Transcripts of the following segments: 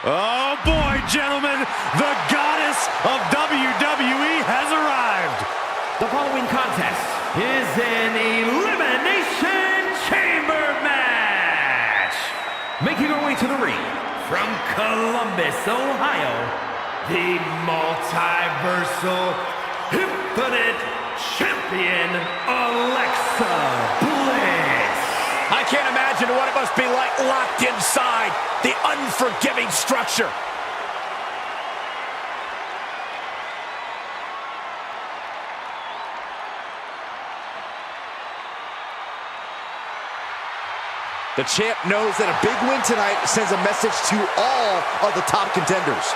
Oh boy, gentlemen, the goddess of WWE has arrived. The following contest is an Elimination Chamber match. Making her way to the ring from Columbus, Ohio, the multiversal infinite champion, Alexa Bliss. I can't imagine what it must be like locked inside the unforgiving structure. The champ knows that a big win tonight sends a message to all of the top contenders.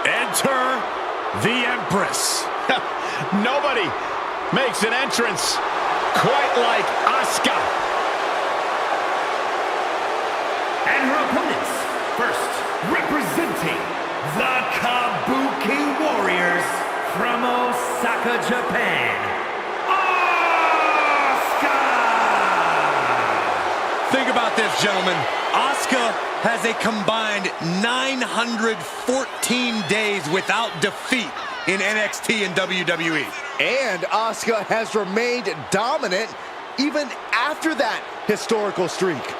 Enter the Empress. Nobody makes an entrance quite like Asuka. And her opponents, first representing the Kabuki Warriors from Osaka, Japan, Asuka! Think about this, gentlemen. Asuka has a combined 914 days without defeat in NXT and WWE. And Asuka has remained dominant even after that historical streak.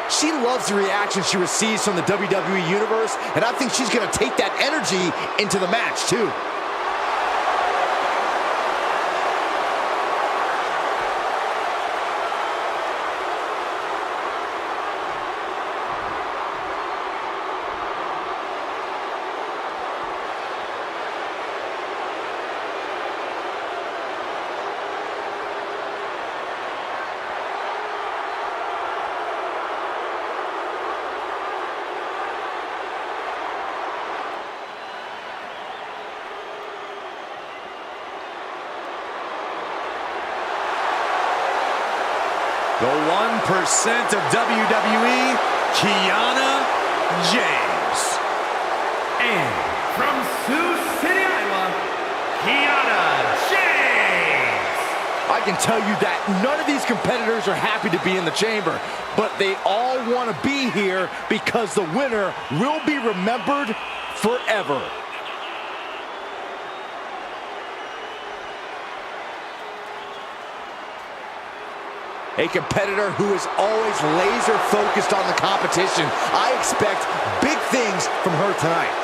She loves the reaction she receives from the WWE Universe, and I think she's going to take that energy into the match, too. The 1% of WWE, Kiana James. And from Sioux City, Iowa, Kiana James. I can tell you that none of these competitors are happy to be in the chamber, but they all want to be here because the winner will be remembered forever. A competitor who is always laser focused on the competition. I expect big things from her tonight.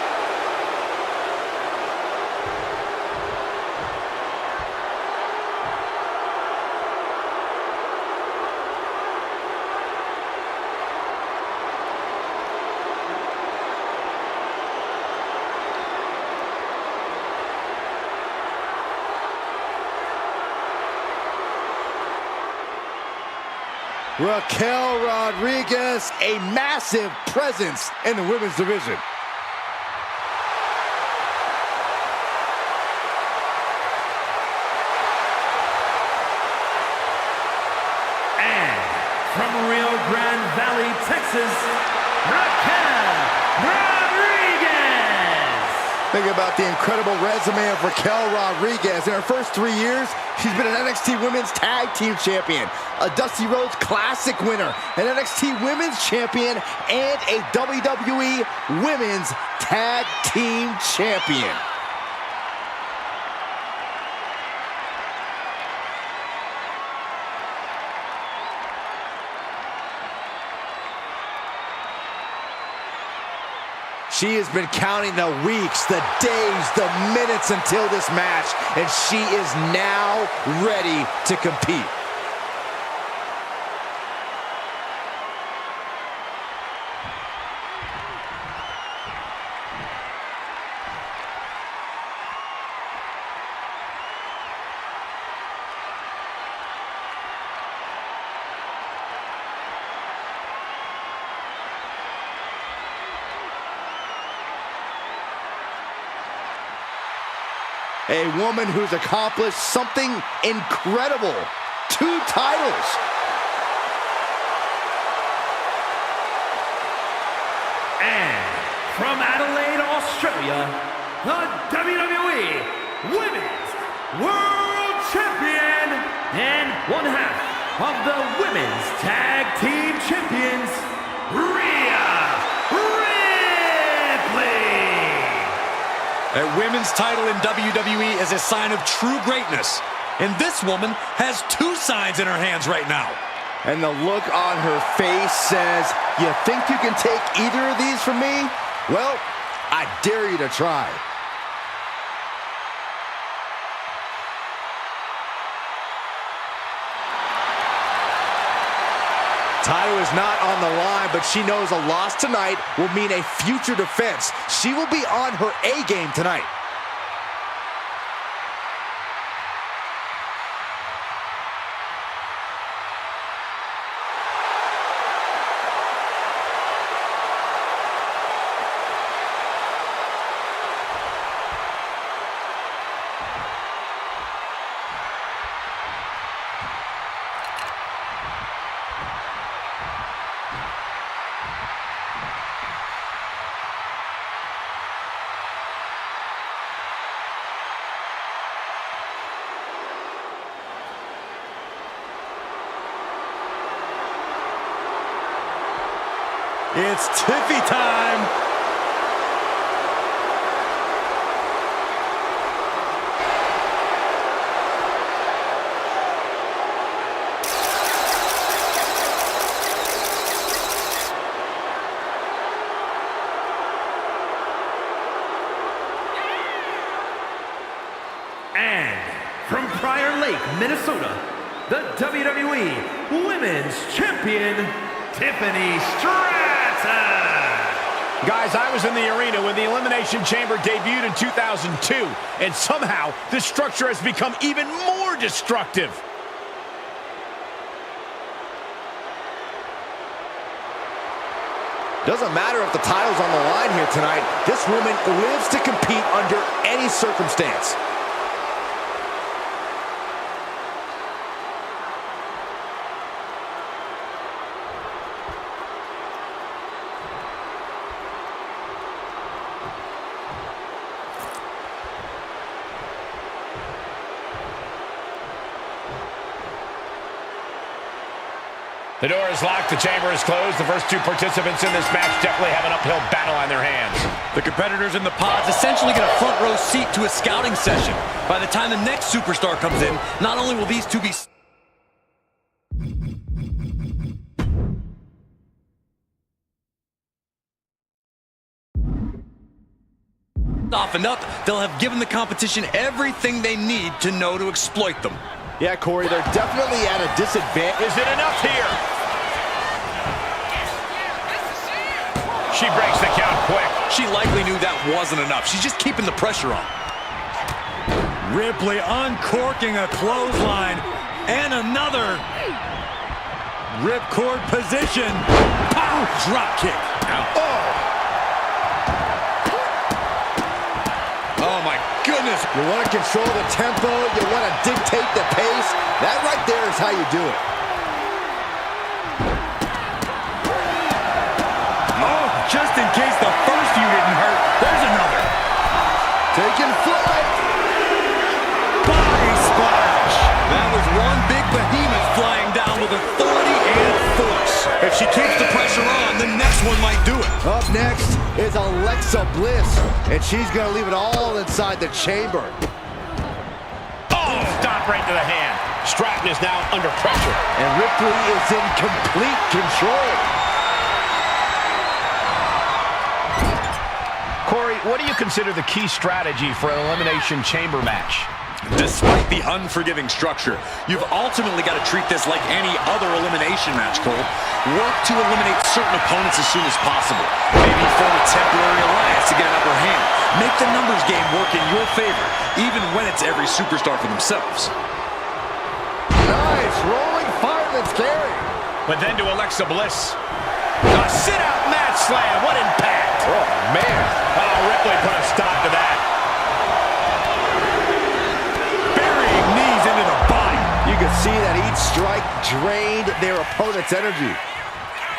Raquel Rodriguez, a massive presence in the women's division. And from Rio Grande Valley, Texas, Raquel Rodriguez. Think about the incredible resume of Raquel Rodriguez. In her first 3 years, she's been an NXT Women's Tag Team Champion, a Dusty Rhodes Classic winner, an NXT Women's Champion, and a WWE Women's Tag Team Champion. She has been counting the weeks, the days, the minutes until this match, and she is now ready to compete. A woman who's accomplished something incredible. 2 titles. And from Adelaide, Australia, the WWE Women's World Champion and one half of the Women's Tag Team Champions, Rhea Ripley. A women's title in WWE is a sign of true greatness. And this woman has 2 signs in her hands right now. And the look on her face says, you think you can take either of these from me? Well, I dare you to try. Title is not on the line, but she knows a loss tonight will mean a future defense. She will be on her A game tonight. It's Tiffy time. And from Prior Lake, Minnesota, the WWE Women's Champion, Tiffany Stratton. Guys, I was in the arena when the Elimination Chamber debuted in 2002, and somehow this structure has become even more destructive. Doesn't matter if the title's on the line here tonight. This woman lives to compete under any circumstance. The door is locked, the chamber is closed. The first 2 participants in this match definitely have an uphill battle on their hands. The competitors in the pods essentially get a front row seat to a scouting session. By the time the next superstar comes in, not only will these 2 be softened up, they'll have given the competition everything they need to know to exploit them. Yeah, Corey, they're definitely at a disadvantage. Is it enough here? She breaks the count quick. She likely knew that wasn't enough. She's just keeping the pressure on. Ripley uncorking a clothesline. And another. Ripcord position. Pow! Drop kick. Oh my goodness. You want to control the tempo. You want to dictate the pace. That right there is how you do it. Oh, just in case the first few didn't hurt, there's another. Taking flight. Body splash. That was one big behemoth flying down with authority and force. If she keeps the pressure on, the next one might do it. Up next is Alexa Bliss, and she's going to leave it all inside the chamber. Oh, stop right to the hand. Stratton is now under pressure. And Ripley is in complete control. Corey, what do you consider the key strategy for an Elimination Chamber match? Despite the unforgiving structure, you've ultimately got to treat this like any other elimination match, Cole. Work to eliminate certain opponents as soon as possible. Maybe form a temporary alliance to get an upper hand. Make the numbers game work in your favor, even when it's every superstar for themselves. Nice, rolling fire that's scary. But then to Alexa Bliss. A sit-out mat slam, what impact! Oh, man. Oh, Ripley put a stop to that. see that each strike drained their opponent's energy.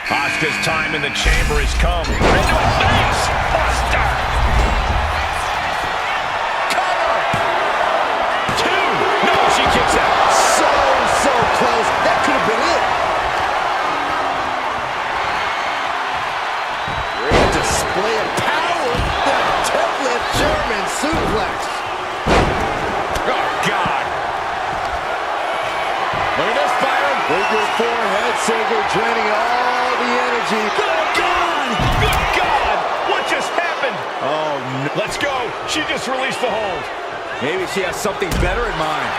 Asuka's time in the chamber has come. Into a face! Buster! Cover! 2! No, she kicks out. So close. That could have been it. Great display of power. The template German suplex. Oh, God. Look at this, Byron. With your forehead saver draining all the energy. Good God! Good God! What just happened? Oh, no. Let's go. She just released the hold. Maybe she has something better in mind.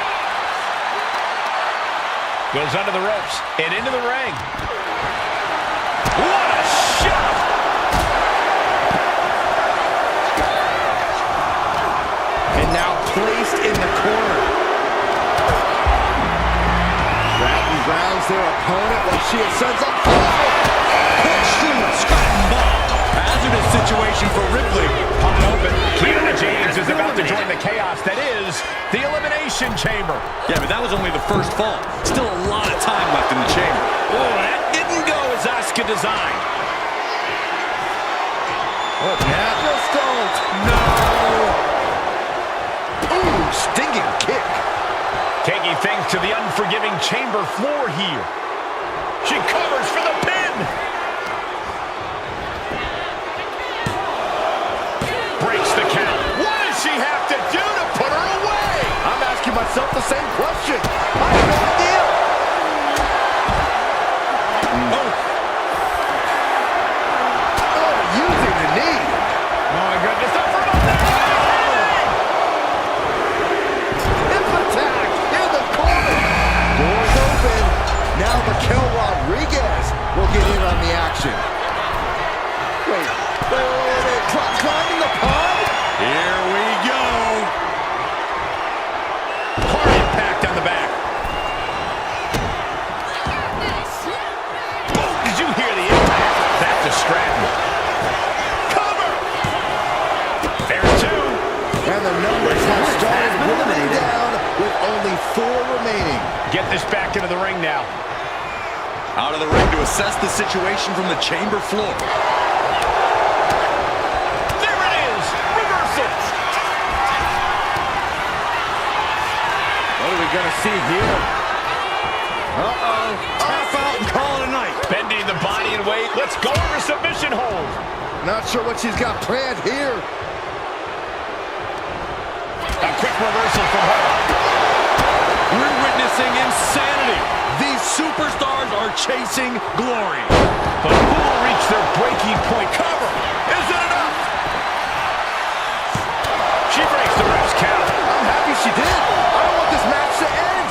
Goes under the ropes and into the ring. What a shot! And now placed in the corner. Stratton grounds their opponent while she ascends up high. Quick shoot. Stratton bomb. Hazardous situation for Ripley. Pop open. Kiana James is about to join the chaos that is the Elimination Chamber. Yeah, but that was only the first fall. Still a lot of time left in the chamber. Oh, that didn't go as Asuka designed. What now? Just don't. No. Ooh, stinging kick. Taking things to the unforgiving chamber floor here. She covers for the pin. Breaks the count. What does she have to do to put her away? I'm asking myself the same question. I have no idea. Oh, using the knee. Oh, my goodness. Up for the Hip attack in the corner. Doors open. Now Raquel Rodriguez will get in on the action. Wait. Climbing the pond? Here we go. hard impact on the back. Oh, did you hear the impact? Back to Stratton. Cover! There's 2. And the numbers have started dwindling down with only 4 remaining. Get this back into the ring now. Out of the ring to assess the situation from the chamber floor. There it is! Reversal! What are we going to see here? Uh-oh. Tap out and call it a night. Bending the body and weight. Let's go over submission hold. Not sure what she's got planned here. A quick reversal from her. We're witnessing insanity. These superstars are chasing glory. But who will reach their breaking point? Cover! Is it enough? She breaks the ref's count. I'm happy she did. I don't want this match to end.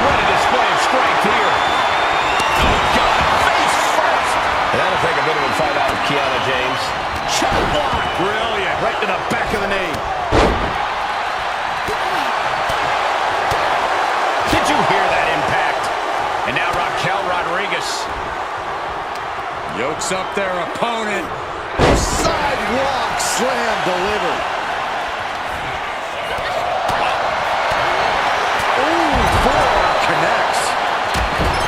What a display of strength here. Oh, God. Face first. That'll take a bit of a fight out of Kiana James. Shot block. Brilliant. Right to the back of the knee. Did you hear that impact? And now Raquel Rodriguez. Yokes up their opponent. Sidewalk slam delivered. Ooh, forearm connects.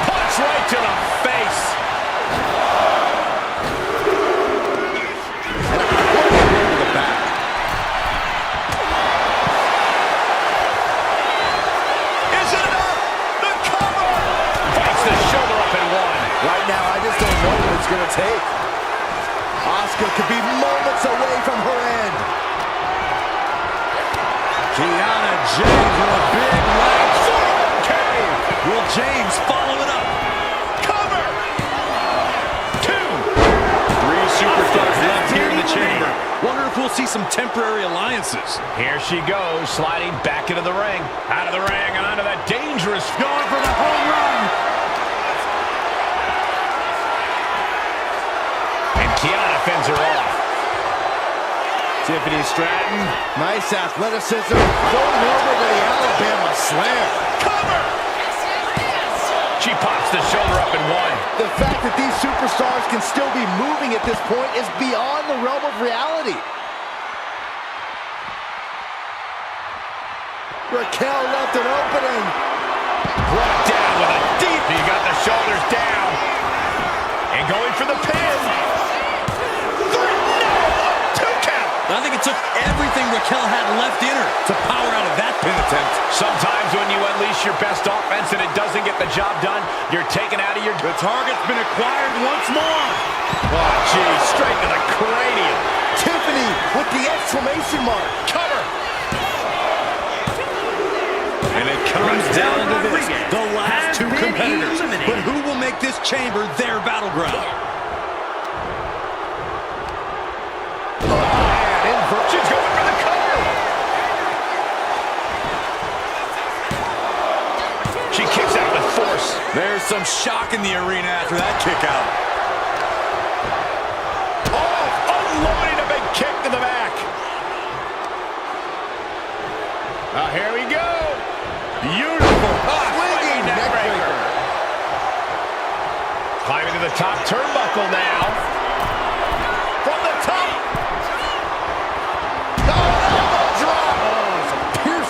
Punch right to the face. And a quick blow to the back. Is it enough? The cover. Fights the shoulder up and 1. Right now, I just don't know what it's going to take. Asuka could be moments away from her end. Kiana James with a big right. Okay. Will James follow it up? Cover. 2. 3 superstars left here in the chamber. Wonder if we'll see some temporary alliances. Here she goes, sliding back into the ring. Out of the ring and onto that dangerous. Going for the home run. And Kiana fends her off. Tiffany Stratton, nice athleticism, going over to the Alabama slam. Cover! She pops the shoulder up and 1. The fact that these superstars can still be moving at this point is beyond the realm of reality. Raquel left an opening. Brought down with a deep. He got the shoulders down. And going for the pin. I think it took everything Raquel had left in her to power out of that pin attempt. Sometimes when you unleash your best offense and it doesn't get the job done, you're taken out of your... The target's been acquired once more. Oh, geez, straight to the cranium. Tiffany with the exclamation mark. Cover. And it comes down to this, the last two competitors. eliminated. But who will make this chamber their battleground? She's going for the cover. She kicks out with force. There's some shock in the arena after that kick out. Oh, unloading a big kick to the back. Here we go. Beautiful. Swinging neck breaker. Climbing to the top turnbuckle now. From the top.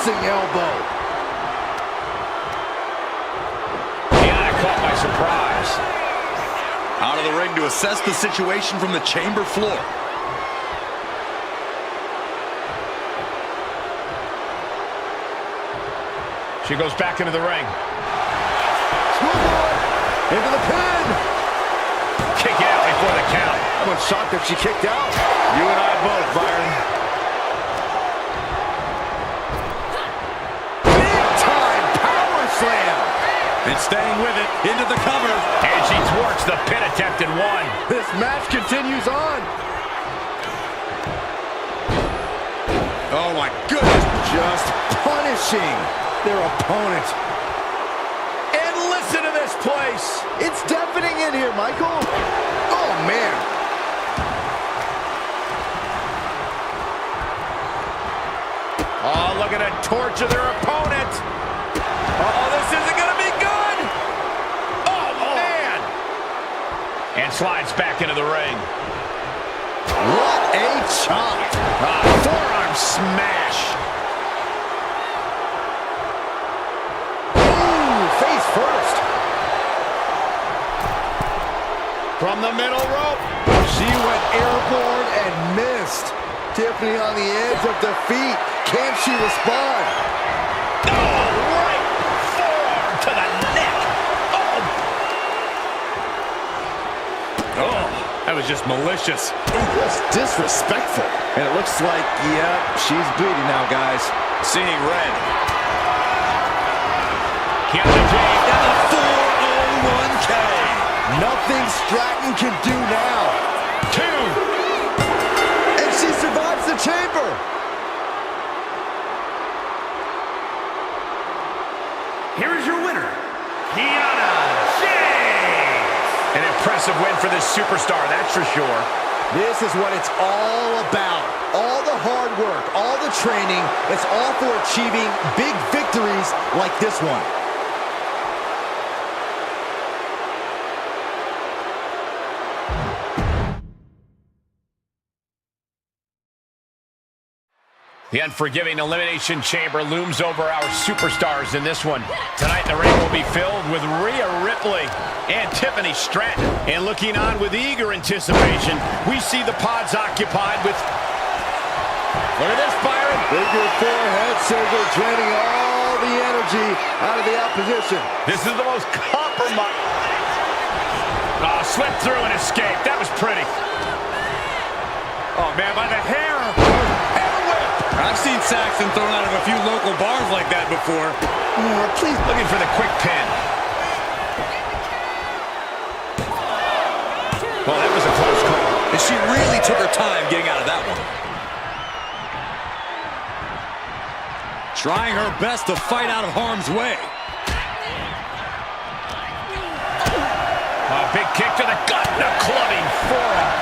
Elbow. Yeah, caught by surprise. Out of the ring to assess the situation from the chamber floor. She goes back into the ring. Into the pin. Kick out before the count. I'm shocked that she kicked out. You and I both, Byron. Slam. And staying with it, into the cover. And she thwarts the pin attempt and won. This match continues on. Oh my goodness. Just punishing their opponent. And listen to this place. It's deafening in here, Michael. Oh, man. Oh, look at it torture their opponent. Oh, this isn't going to be good. Oh, man. And slides back into the ring. What a chop. Forearm smash. Ooh, face first. From the middle rope. She went airborne and missed. Tiffany on the edge of defeat. Can she respond? To the neck. Oh, that was just malicious. That's disrespectful. And it looks like, yep, she's bleeding now, guys. Seeing red. Kiana James And the 401k. Nothing Stratton can do now. 2. And she survives the chamber. Here is your winner, Kiana James. An impressive win for this superstar, that's for sure. This is what it's all about. All the hard work, all the training, it's all for achieving big victories like this one. The unforgiving Elimination Chamber looms over our superstars in this one. Tonight, the ring will be filled with Rhea Ripley and Tiffany Stratton. And looking on with eager anticipation, we see the pods occupied with... Look at this, Byron. Figure 4 head scissor draining all the energy out of the opposition. This is the most compromised... Oh, slipped through and escaped. That was pretty. Oh, man, by the hair. I've seen Saxton thrown out of a few local bars like that before. Please, looking for the quick pin. Well, that was a close call. And she really took her time getting out of that one. Trying her best to fight out of harm's way. A big kick to the gut and a clubbing forearm.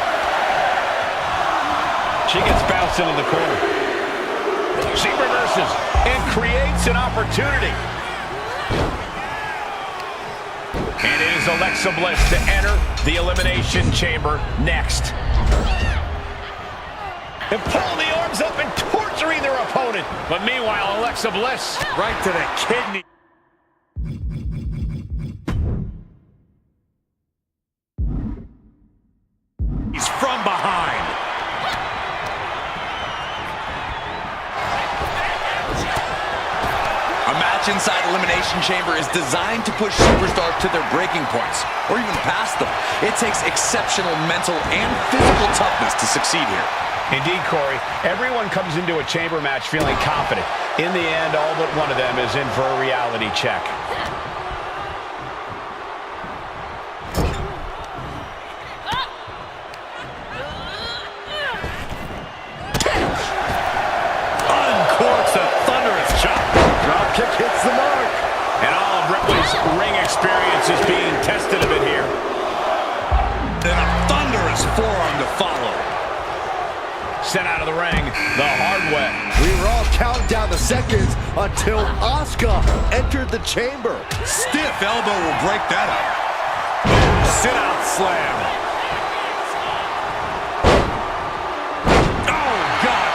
She gets bounced into the corner. She reverses and creates an opportunity. And it is Alexa Bliss to enter the Elimination Chamber next. And pulling the arms up and torturing their opponent. opponent. But meanwhile, Alexa Bliss. Right to the kidney. He's from behind. A match inside Elimination Chamber is designed to push superstars to their breaking points, or even past them. It takes exceptional mental and physical toughness to succeed here. Indeed, Corey. Everyone comes into a chamber match feeling confident. In the end, all but one of them is in for a reality check. Uncorks a thunderous chop. Drop kick hits the mark. And all of Ripley's ring experience is being tested a bit here. And a thunderous forearm to follow. Sent out of the ring the hard way. We were all counting down the seconds until Asuka entered the chamber. Stiff elbow will break that up. Boom, sit-out slam. Oh, God.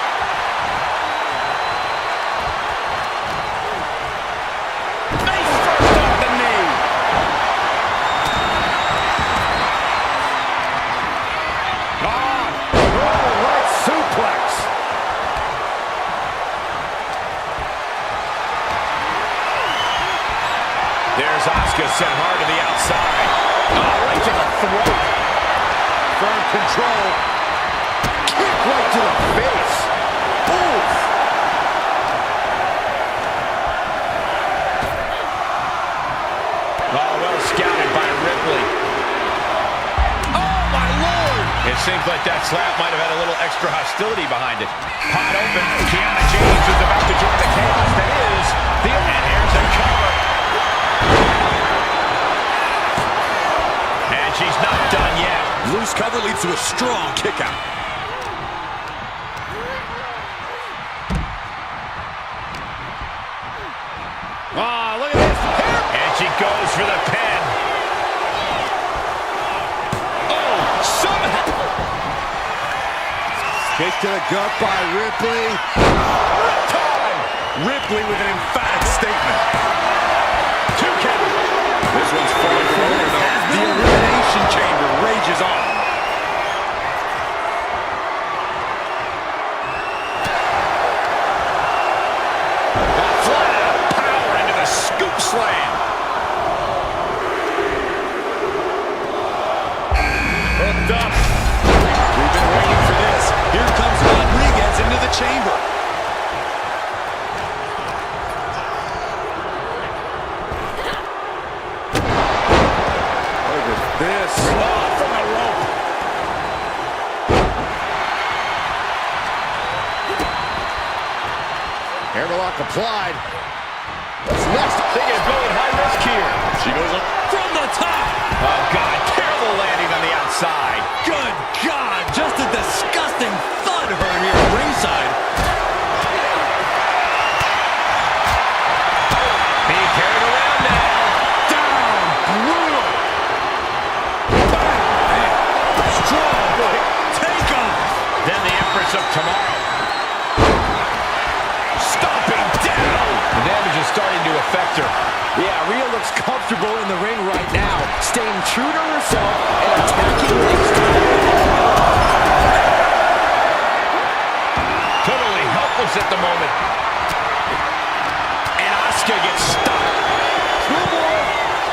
Face first off the knee. Right suplex. There's Asuka sent hard to the outside. Oh, right to the throat. Firm control. Kick right to the face. Oof. Oh, well scouted by Ripley. Oh, my Lord. It seems like that slap might have had a little extra hostility behind it. Pot open. Kiana James is about to join the chaos that is the... And here's a cover. And she's not done yet. Loose cover leads to a strong kick out. Oh, look at this. And she goes for the pin. Oh, somehow. Kick to the gut by Ripley. Time. Ripley with an emphatic statement. 2 count. This one's falling forward, though. The Elimination Chamber rages on. Flat out power into the scoop slam. Hooked up. We've been waiting for this. Here comes Rodriguez into the chamber. Look at this. Oh, from the rope. Hammerlock applied. What's next? They get going high risk here. She goes up from the top. Oh, God. Terrible landing on the outside. Good God. Just a disgusting thud heard here at ringside. Being carried around now. Down. Brutal. Bang. Strong. Take off. Then the Empress of Tomorrow. Stomping down. The damage is starting to affect her. Yeah, Rhea looks comfortable in the ring right now, staying true to herself and attacking things to the Totally helpless at the moment. And Asuka gets stuck.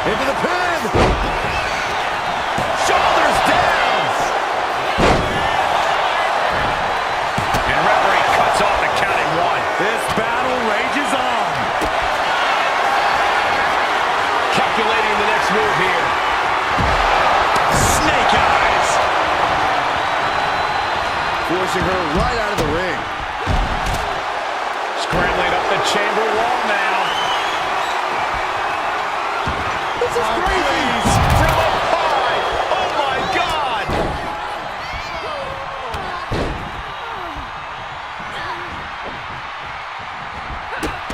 into the pin. Shoulders down. And referee cuts off the count at 1. This battle rages on. Calculating the next move here. Snake eyes. Forcing her right out of the ring. Scrambling up the chamber wall now. This is crazy. From up high. Oh my God.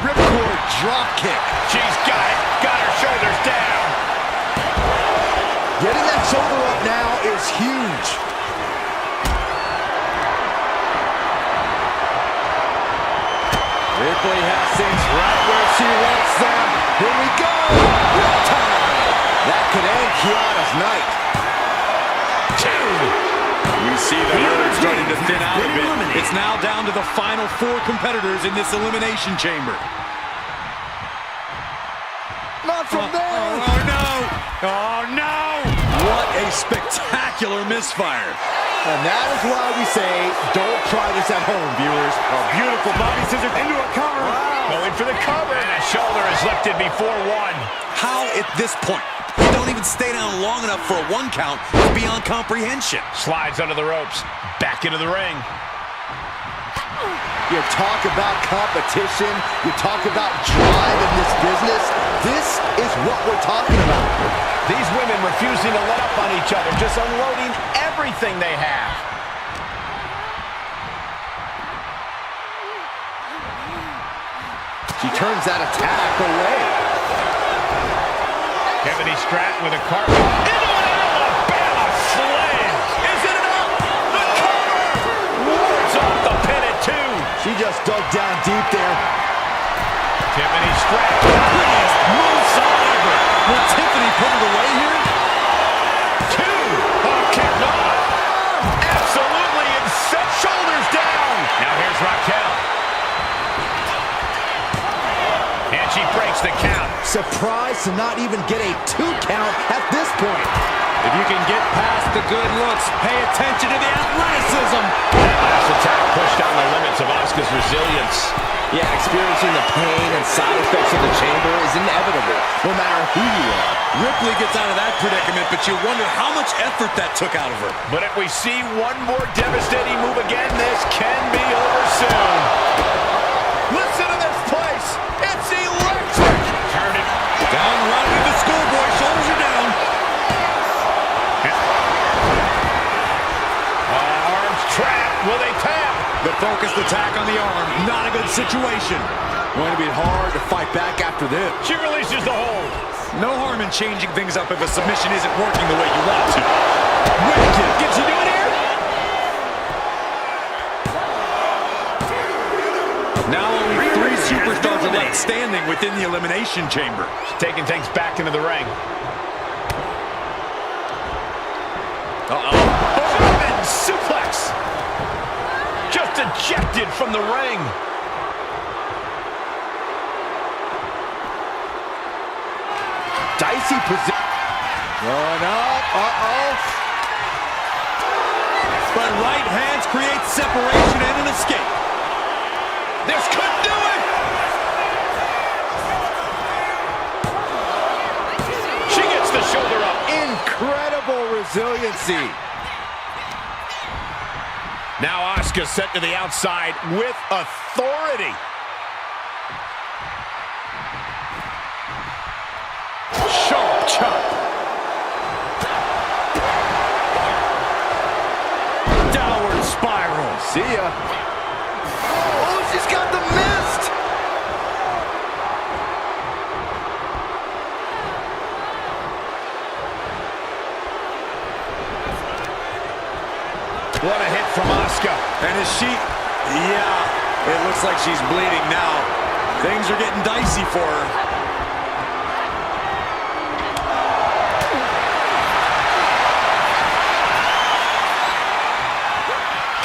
Ripcord drop kick. She's got it. Got her shoulders down. Getting that shoulder up now is huge. Ripley has things right where she wants them. Here we go. Real time. That could end Kiana's night. We see the herd starting to thin out a bit. It's now down to the final 4 competitors in this elimination chamber. Not from there. Oh, no. Oh, no. What a spectacular misfire. And that is why we say, don't try this at home, viewers. A beautiful body scissor into a cover. Wow. Going for the cover. And a shoulder is lifted before 1. How at this point? You don't even stay down long enough for a 1 count. It's beyond comprehension. Slides under the ropes. Back into the ring. You talk about competition. You talk about drive in this business. This is what we're talking about. These women refusing to let up on each other, just unloading everything they have. She turns that attack away. Tiffany Stratton with a cartwheel. Into an Alabama slam. Is it enough? The cover. Wards off the pin at 2. She just dug down deep there. Tiffany Stratton. Prettiest moonsault ever. Will Tiffany put it away here? 2. Oh, cannot. Absolutely insane. Shoulders down. Now here's Raquel. And she breaks the count. Surprised to not even get a 2 count at this point. If you can get past the good looks, pay attention to the athleticism. That last attack pushed down the limits of Asuka's resilience. Yeah, experiencing the pain and side effects of the chamber is inevitable, no matter who you are. Ripley gets out of that predicament, but you wonder how much effort that took out of her. But if we see one more devastating move again, this can be over soon. Listen to this place. It's electric. Turn it. Down right into the schoolboy. Shoulders are down. Arms trapped. Will they tap? The focused attack on the arm. Not a good situation. Going to be hard to fight back after this. She releases the hold. No harm in changing things up if a submission isn't working the way you want to. Wicked. Can she do it here? Now only 3 superstars are left standing within the elimination chamber. She's taking things back into the ring. German suplex. Just ejected from the ring. Dicey position. Going up. Uh-oh. But right hands create separation and an escape. This could do it. She gets the shoulder up. Incredible resiliency. Now Asuka set to the outside with authority. Sharp chop. Downward spiral. See ya. Oh, she's got the mist. What a hit from Asuka. And is she? Yeah, it looks like she's bleeding now. Things are getting dicey for her.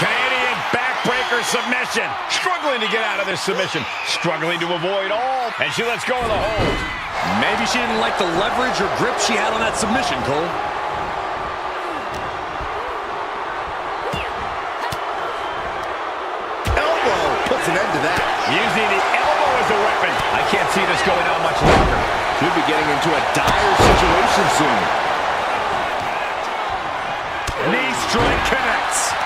Canadian backbreaker submission. Struggling to get out of this submission. Struggling to avoid all. And she lets go of the hold. Maybe she didn't like the leverage or grip she had on that submission, Cole. Puts an end to that. Using the elbow as a weapon. I can't see this going on much longer. Could be getting into a dire situation soon. Knee strike connects.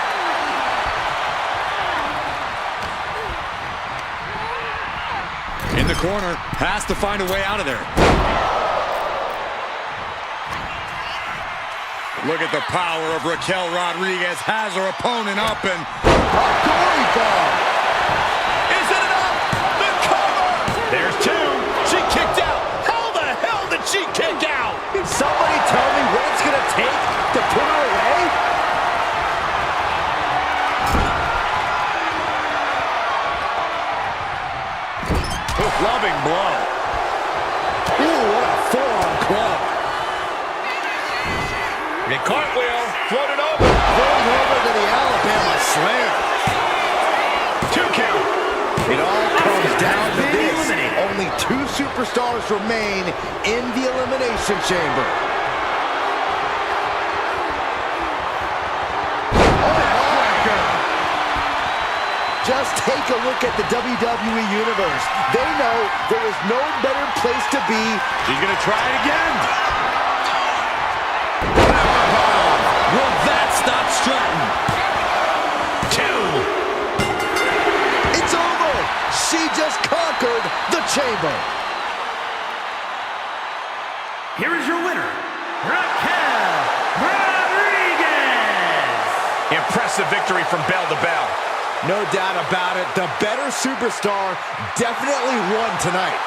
In the corner, has to find a way out of there. Look at the power of Raquel Rodriguez. Has her opponent up and A gory bomb. There's 2. She kicked out. How the hell did she kick out? Can somebody tell me what it's going to take to put her away? clubbing blow. Ooh, what a forearm club. The cartwheel, floated over. Going over to the Alabama Slam. 2 count. It all comes down to this. Only 2 superstars remain in the Elimination Chamber. Just take a look at the WWE Universe. They know there is no better place to be. She's going to try it again. Will that stop Stratton? 2. It's over. She just conquered the chamber. Here is your winner, Raquel Rodriguez. Impressive victory from bell to bell. No doubt about it. The better superstar definitely won tonight.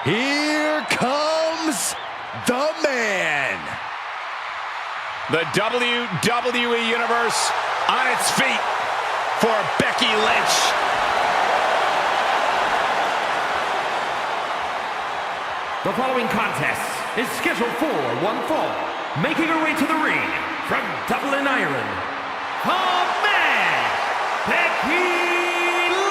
Here comes the man. The WWE Universe on its feet for Becky Lynch. The following contest is scheduled for one fall. Making her way to the ring from Dublin, Ireland, the man, Becky Lynch.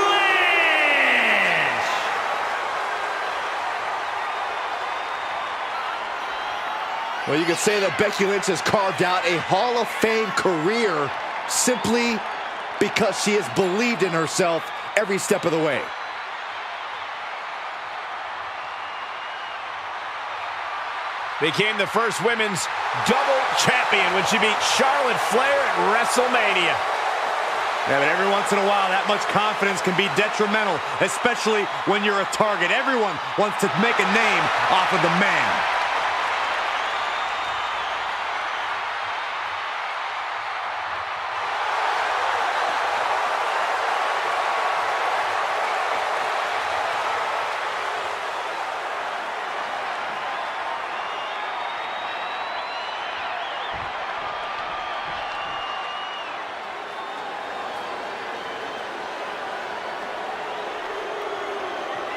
Well, you could say that Becky Lynch has carved out a Hall of Fame career simply because she has believed in herself every step of the way. Became the first women's double champion when she beat Charlotte Flair at WrestleMania. Yeah, but every once in a while, that much confidence can be detrimental, especially when you're a target. Everyone wants to make a name off of the man.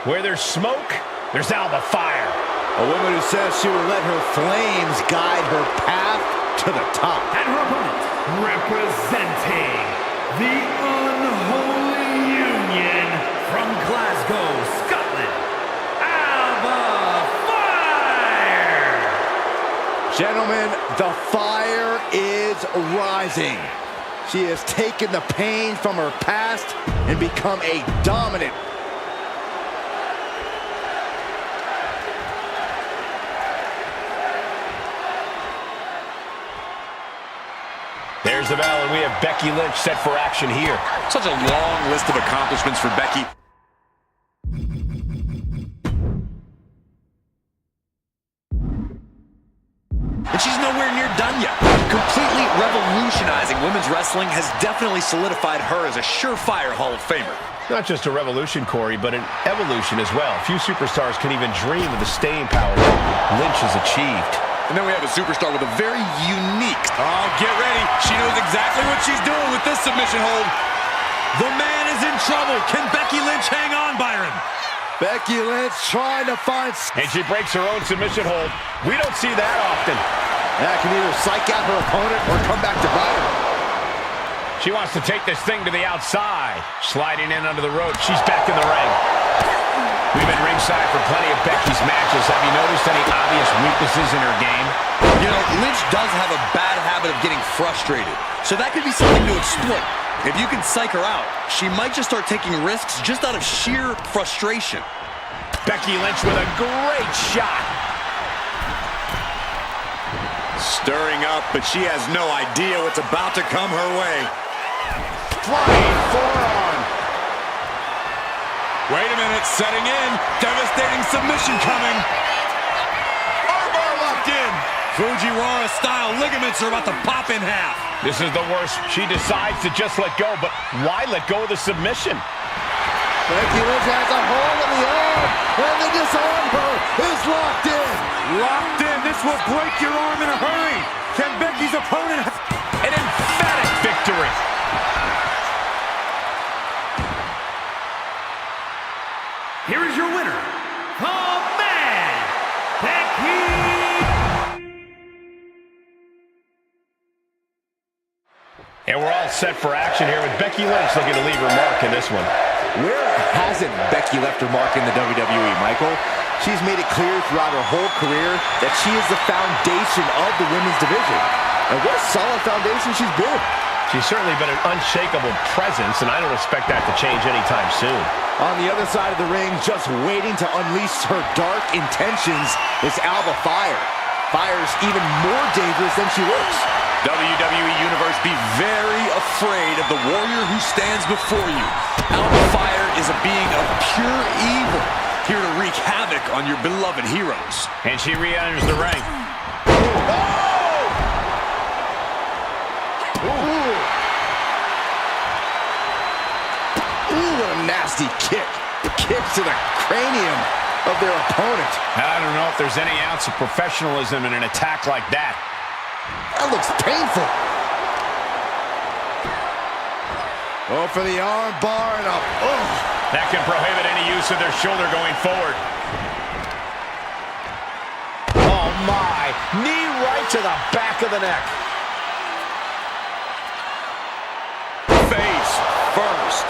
Where there's smoke, there's Alba fire. A woman who says she will let her flames guide her path to the top. And her opponent, representing the Unholy Union from Glasgow, Scotland, Alba Fire! Gentlemen, the fire is rising. She has taken the pain from her past and become a dominant. There's the bell, and we have Becky Lynch set for action here. Such a long list of accomplishments for Becky. And she's nowhere near done yet. Completely revolutionizing women's wrestling has definitely solidified her as a surefire Hall of Famer. Not just a revolution, Corey, but an evolution as well. Few superstars can even dream of the staying power that Lynch has achieved. And then we have a superstar with a very unique... Oh, get ready. She knows exactly what she's doing with this submission hold. The man is in trouble. Can Becky Lynch hang on, Byron? Becky Lynch trying to find... And she breaks her own submission hold. We don't see that often. That can either psych out her opponent or come back to bite her. She wants to take this thing to the outside. Sliding in under the rope. She's back in the ring. We've been ringside for plenty of Becky's matches. Have you noticed any obvious weaknesses in her game? You know, Lynch does have a bad habit of getting frustrated, so that could be something to exploit. If you can psych her out, she might just start taking risks just out of sheer frustration. Becky Lynch with a great shot. Stirring up, but she has no idea what's about to come her way. Flying forearm. Wait a minute, setting in. Devastating submission coming. Armbar locked in. Fujiwara-style ligaments are about to pop in half. This is the worst. She decides to just let go, but why let go of the submission? Becky Lynch has a hold of the arm, and the disarm her is locked in. Locked in. This will break your arm in a hurry. Can Becky's opponent... An emphatic victory. Here is your winner, the man, Becky. And we're all set for action here with Becky Lynch looking to leave her mark in this one. Where hasn't Becky left her mark in the WWE, Michael? She's made it clear throughout her whole career that she is the foundation of the women's division. And what a solid foundation she's built. She's certainly been an unshakable presence, and I don't expect that to change anytime soon. On the other side of the ring, just waiting to unleash her dark intentions, is Alba Fire. Fire's even more dangerous than she looks. WWE Universe, be very afraid of the warrior who stands before you. Alba Fire is a being of pure evil, here to wreak havoc on your beloved heroes. And she re-enters the ring. Ooh, what a nasty kick. Kick to the cranium of their opponent. I don't know if there's any ounce of professionalism in an attack like that. That looks painful. Oh, for the arm bar and up. Oh. That can prohibit any use of their shoulder going forward. Oh, my. Knee right to the back of the neck. Face first.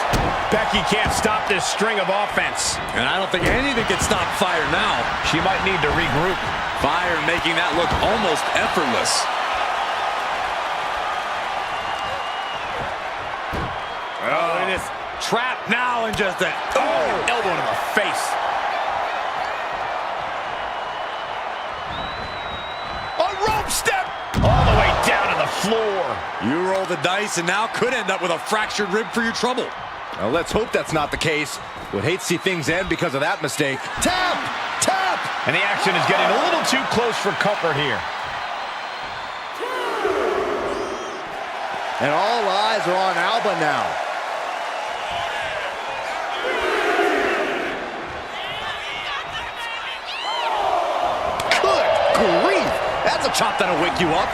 Becky can't stop this string of offense. And I don't think anything can stop Fire now. She might need to regroup. Fire making that look almost effortless. Oh, it is trapped now and just a Elbow to the face. A rope step. All the way down to the floor. You roll the dice and now could end up with a fractured rib for your trouble. Well, let's hope that's not the case. Would hate to see things end because of that mistake. Tap! Tap! And the action is getting a little too close for comfort here. And all eyes are on Alba now. Good grief! That's a chop that'll wake you up.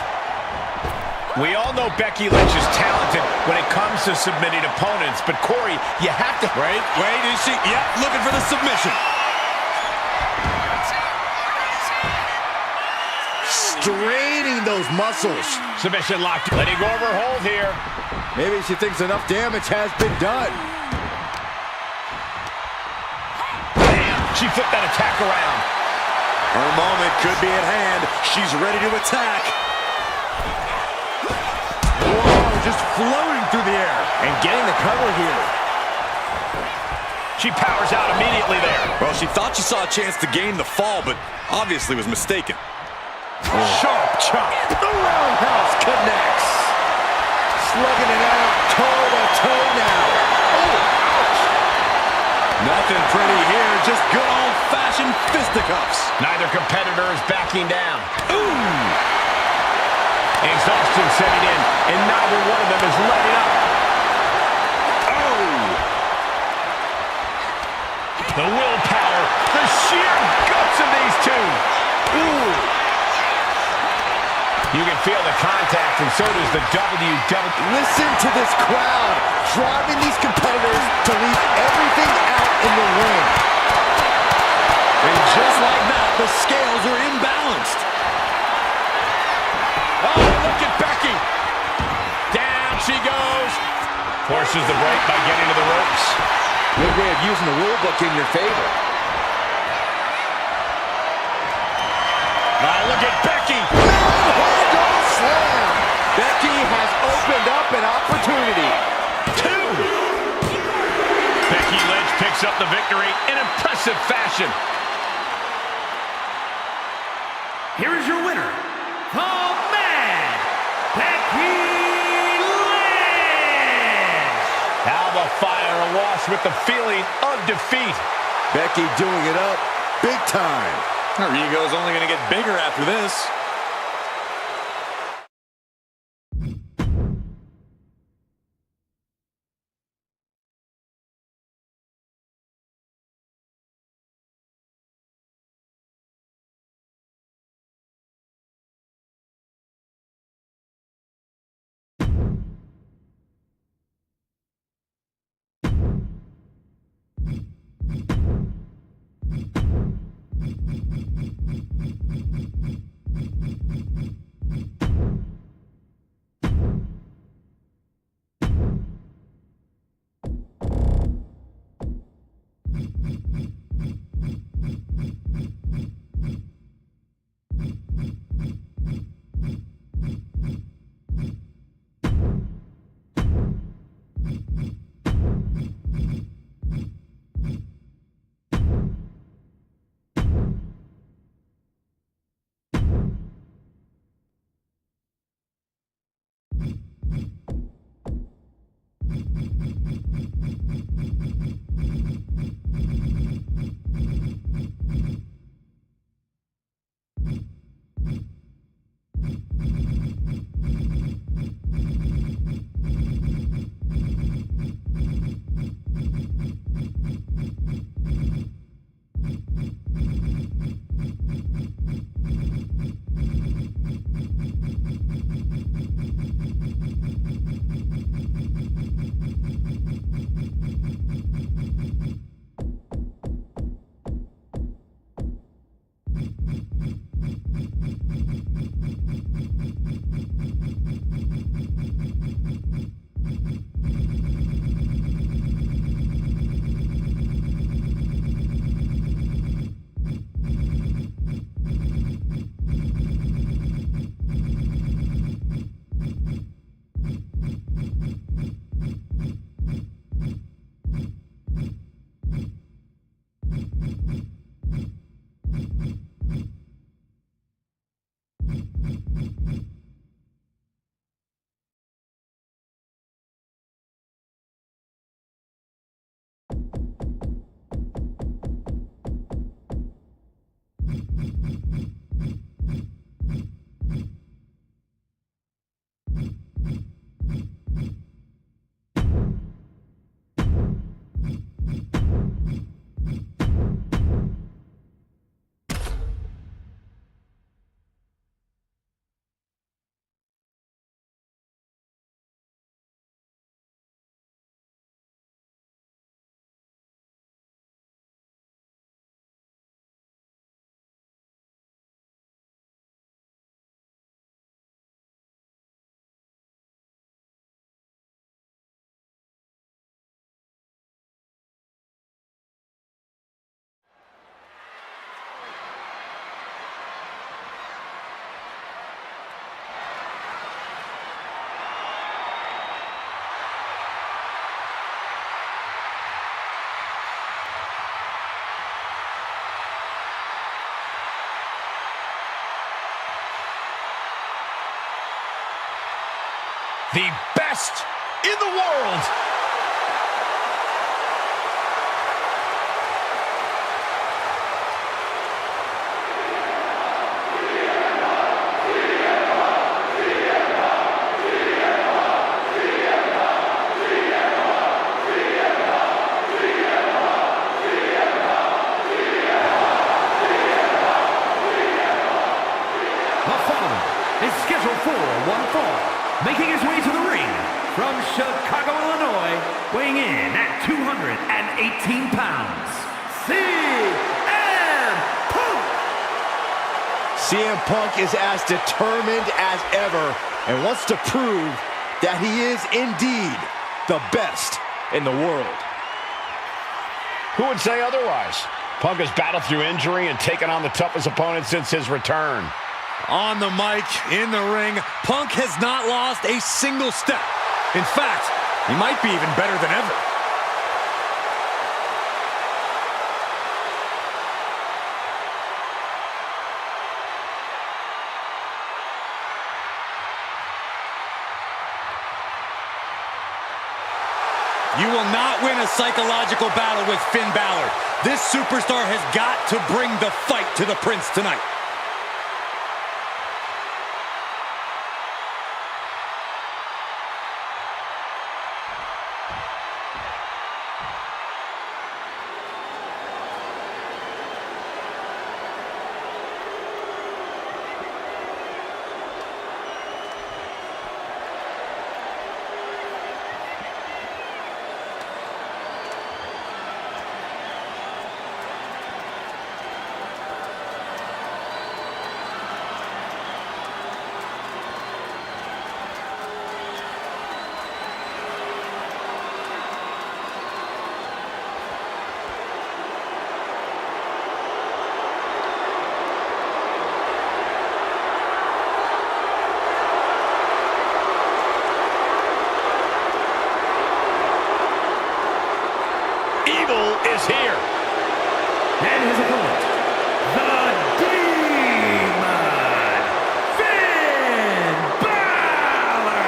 We all know Becky Lynch is talented when it comes to submitting opponents, but Corey, you have to... Wait, is she? Yep, looking for the submission. Straining those muscles. Submission locked. Letting go of her hold here. Maybe she thinks enough damage has been done. Bam! She flipped that attack around. Her moment could be at hand. She's ready to attack. Whoa, just floating through the air. And getting the cover here. She powers out immediately there. Well, she thought she saw a chance to gain the fall, but obviously was mistaken. Sharp chop. The roundhouse connects. Slugging it out toe-to-toe now. Oh, ouch. Nothing pretty here, just good old-fashioned fisticuffs. Neither competitor is backing down. Ooh! Exhaustion setting in, and neither one of them is letting up. Oh! The willpower, the sheer guts of these two. Ooh! You can feel the contact, and so does the WWE. Listen to this crowd, driving these competitors to leave everything out in the ring. And just like that, the scales are imbalanced. Oh, look at Becky. Down she goes. Forces the break by getting to the ropes. Good way of using the rule book in your favor. Now look at Becky. Slam. Becky has opened up an opportunity. Two. Becky Lynch picks up the victory in impressive fashion. Here is your winner, the man, Becky Lynch. Alba Fire awash with the feeling of defeat. Becky doing it up big time. Her ego's only going to get bigger after this. the best in the world. Is scheduled for one fall, making his way to the ring from Chicago, Illinois, weighing in at 218 pounds, CM Punk! CM Punk is as determined as ever and wants to prove that he is indeed the best in the world. Who would say otherwise? Punk has battled through injury and taken on the toughest opponent since his return. On the mic, in the ring, Punk has not lost a single step. In fact, he might be even better than ever. You will not win a psychological battle with Finn Balor. This superstar has got to bring the fight to the Prince tonight. Is here. And his opponent, the Demon, Finn Balor!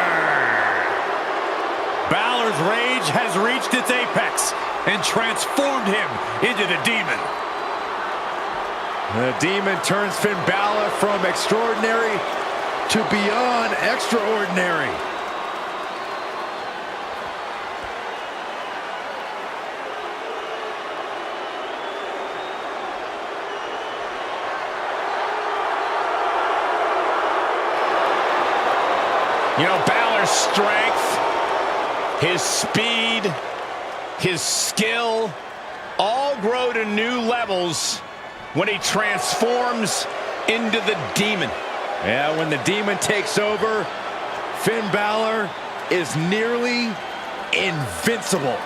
Balor's rage has reached its apex and transformed him into the Demon. The Demon turns Finn Balor from extraordinary to beyond extraordinary. You know, Balor's strength, his speed, his skill, all grow to new levels when he transforms into the Demon. Yeah, when the Demon takes over, Finn Balor is nearly invincible.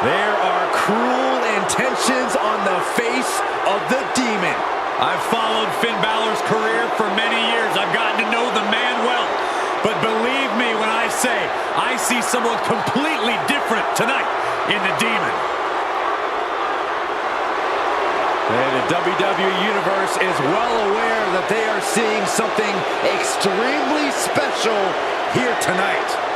There are cruel intentions on the face of the Demon. I've followed Finn Balor's career for many years. I've gotten to know the man well. But believe me when I say, I see someone completely different tonight in the Demon. And the WWE Universe is well aware that they are seeing something extremely special here tonight.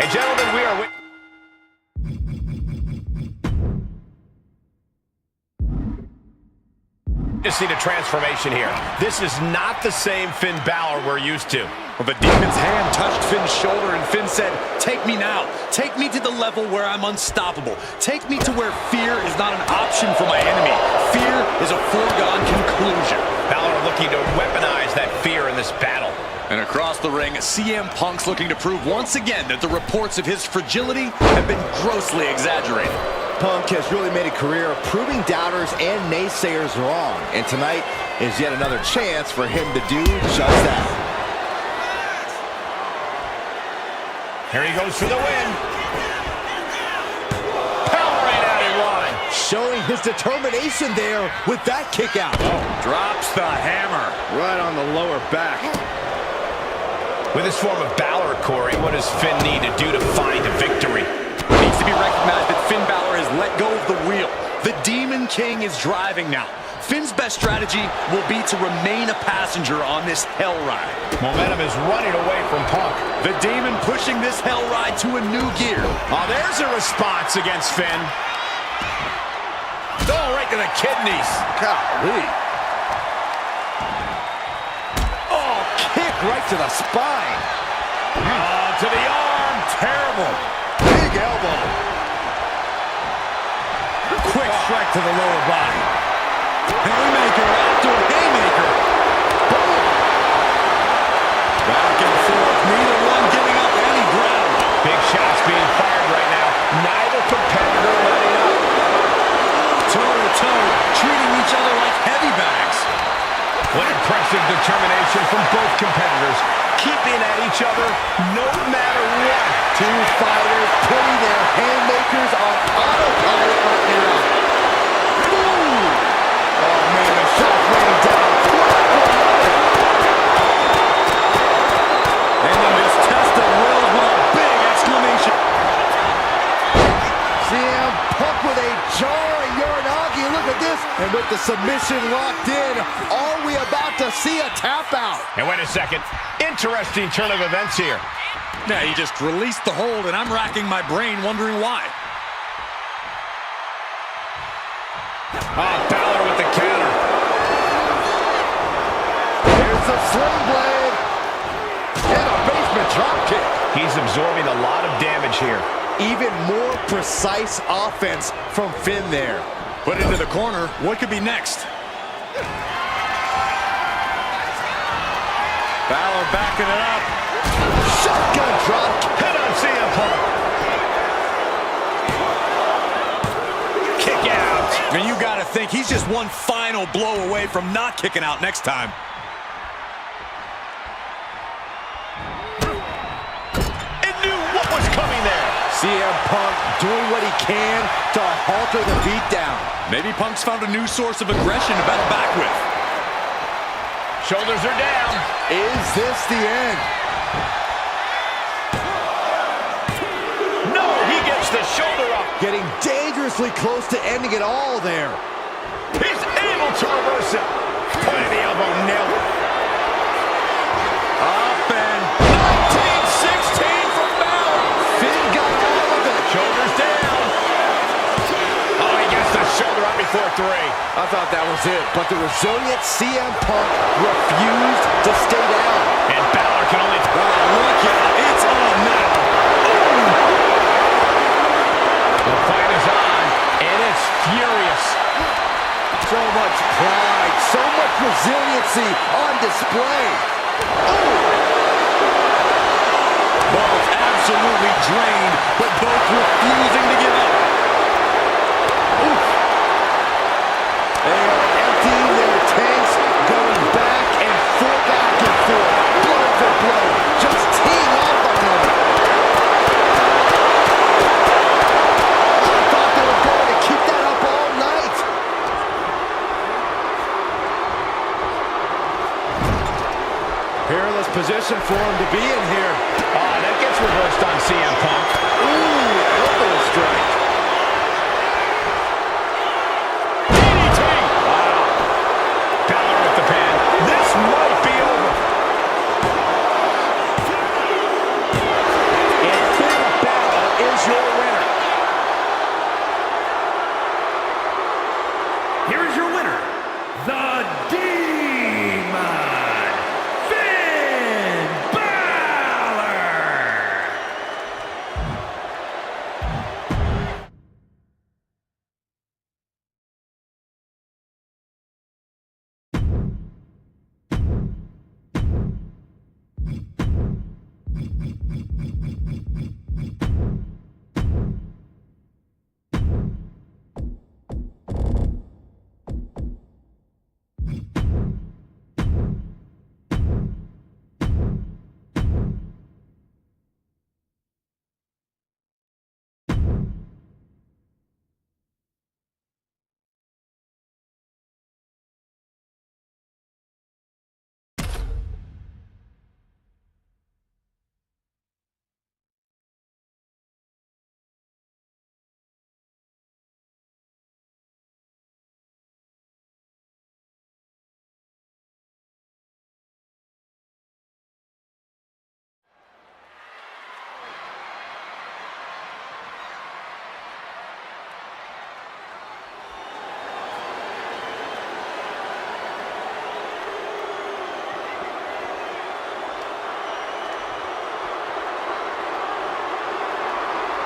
And gentlemen, we are witnessing a transformation here. This is not the same Finn Balor we're used to. Well, the demon's hand touched Finn's shoulder, and Finn said, "Take me now. Take me to the level where I'm unstoppable. Take me to where fear is not an option for my enemy. Fear is a foregone conclusion." Balor looking to weaponize that fear in this battle. And across the ring, CM Punk's looking to prove once again that the reports of his fragility have been grossly exaggerated. Punk has really made a career of proving doubters and naysayers wrong, and tonight is yet another chance for him to do just that. Here he goes for the win. Powering out in one. Showing his determination there with that kick out. Drops the hammer. Right on the lower back. With this form of Balor, Corey, what does Finn need to do to find a victory? It needs to be recognized that Finn Balor has let go of the wheel. The Demon King is driving now. Finn's best strategy will be to remain a passenger on this hell ride. Momentum is running away from Punk. The Demon pushing this hell ride to a new gear. Oh, there's a response against Finn. Oh, right to the kidneys. Golly. Oh, kick right to the spine. To the arm. Terrible. Big elbow. Quick strike to the lower body. Haymaker after haymaker. Boom. Back and forth. Neither one giving up any ground. Big shots being fired right now. Neither competitor letting up. Toe to toe, treating each other like heavy bags. What impressive determination from both competitors. Keeping at each other no matter what. Two fighters putting their haymakers on autopilot right now. Boom! Oh, man, the shot's raining down. And then this test of wills with a big exclamation. CM Punk with a jarring Uranagi. Look at this. And with the submission locked in, are we about to see a tap out? And wait a second. Interesting turn of events here. Yeah, he just released the hold, and I'm racking my brain wondering why. Balor with the counter. Here's the sling blade. And a basement drop kick. He's absorbing a lot of damage here. Even more precise offense from Finn there. Put into the corner. What could be next? Balor backing it up. Shotgun drop. Hit on CM Punk. Kick out. I mean, you got to think he's just one final blow away from not kicking out next time. It knew what was coming there. CM Punk doing what he can to halter the beatdown. Maybe Punk's found a new source of aggression to battle back with. Shoulders are down. Is this the end? No, he gets the shoulder up. Getting dangerously close to ending it all there. He's able to reverse it. Point of the elbow, nailed it. Up and 19-16 from Balor. Finn got all of it. Shoulders down. Oh, he gets the shoulder up before three. I thought that was it, but the resilient CM Punk refused to stay down. And Balor can only... Look out, it's on now. The fight is on, and it's furious. So much pride, so much resiliency on display. Both absolutely drained, but both refusing to give up. They are emptying their tanks, going back and forth, blow for blow, just teeing off on them. I thought they were going to keep that up all night. Perilous position for him to be in here. That gets reversed on CM Punk. Ooh, elbow strike. Here is your winner, the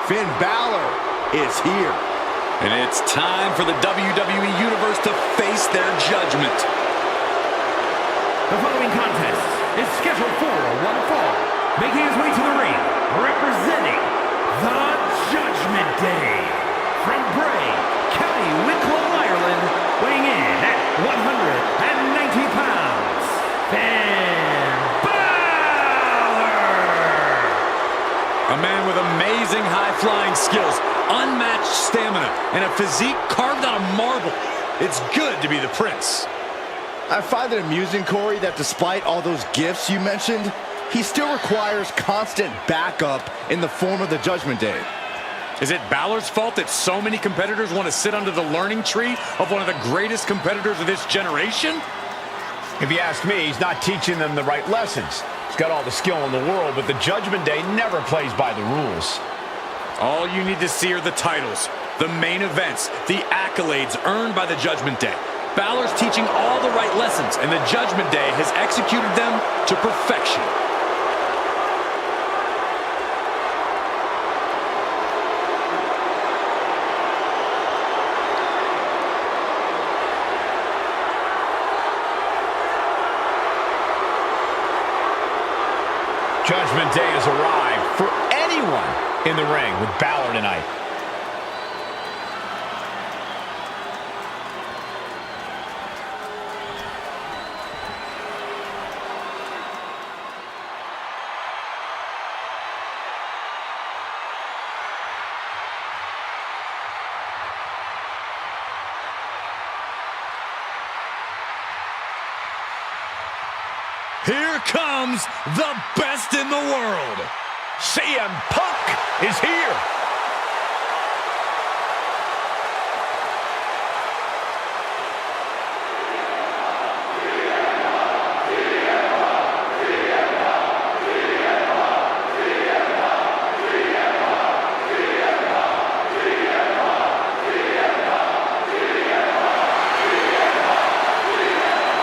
Finn Balor is here. And it's time for the WWE Universe to face their judgment. The following contest is scheduled for one fall. Making his way to the ring, representing the Judgment Day. From Bray, County Wicklow, Ireland, weighing in at 190 pounds, Finn Balor! A man with amazing high-flying skills, unmatched stamina, and a physique carved out of marble. It's good to be the Prince. I find it amusing, Corey, that despite all those gifts you mentioned, he still requires constant backup in the form of the Judgment Day. Is it Balor's fault that so many competitors want to sit under the learning tree of one of the greatest competitors of this generation? If you ask me, he's not teaching them the right lessons. He's got all the skill in the world, but the Judgment Day never plays by the rules. All you need to see are the titles, the main events, the accolades earned by the Judgment Day. Balor's teaching all the right lessons, and the Judgment Day has executed them to perfection. Judgment Day has arrived for anyone in the ring with Balor tonight. Here comes the best in the world. CM Punk is here.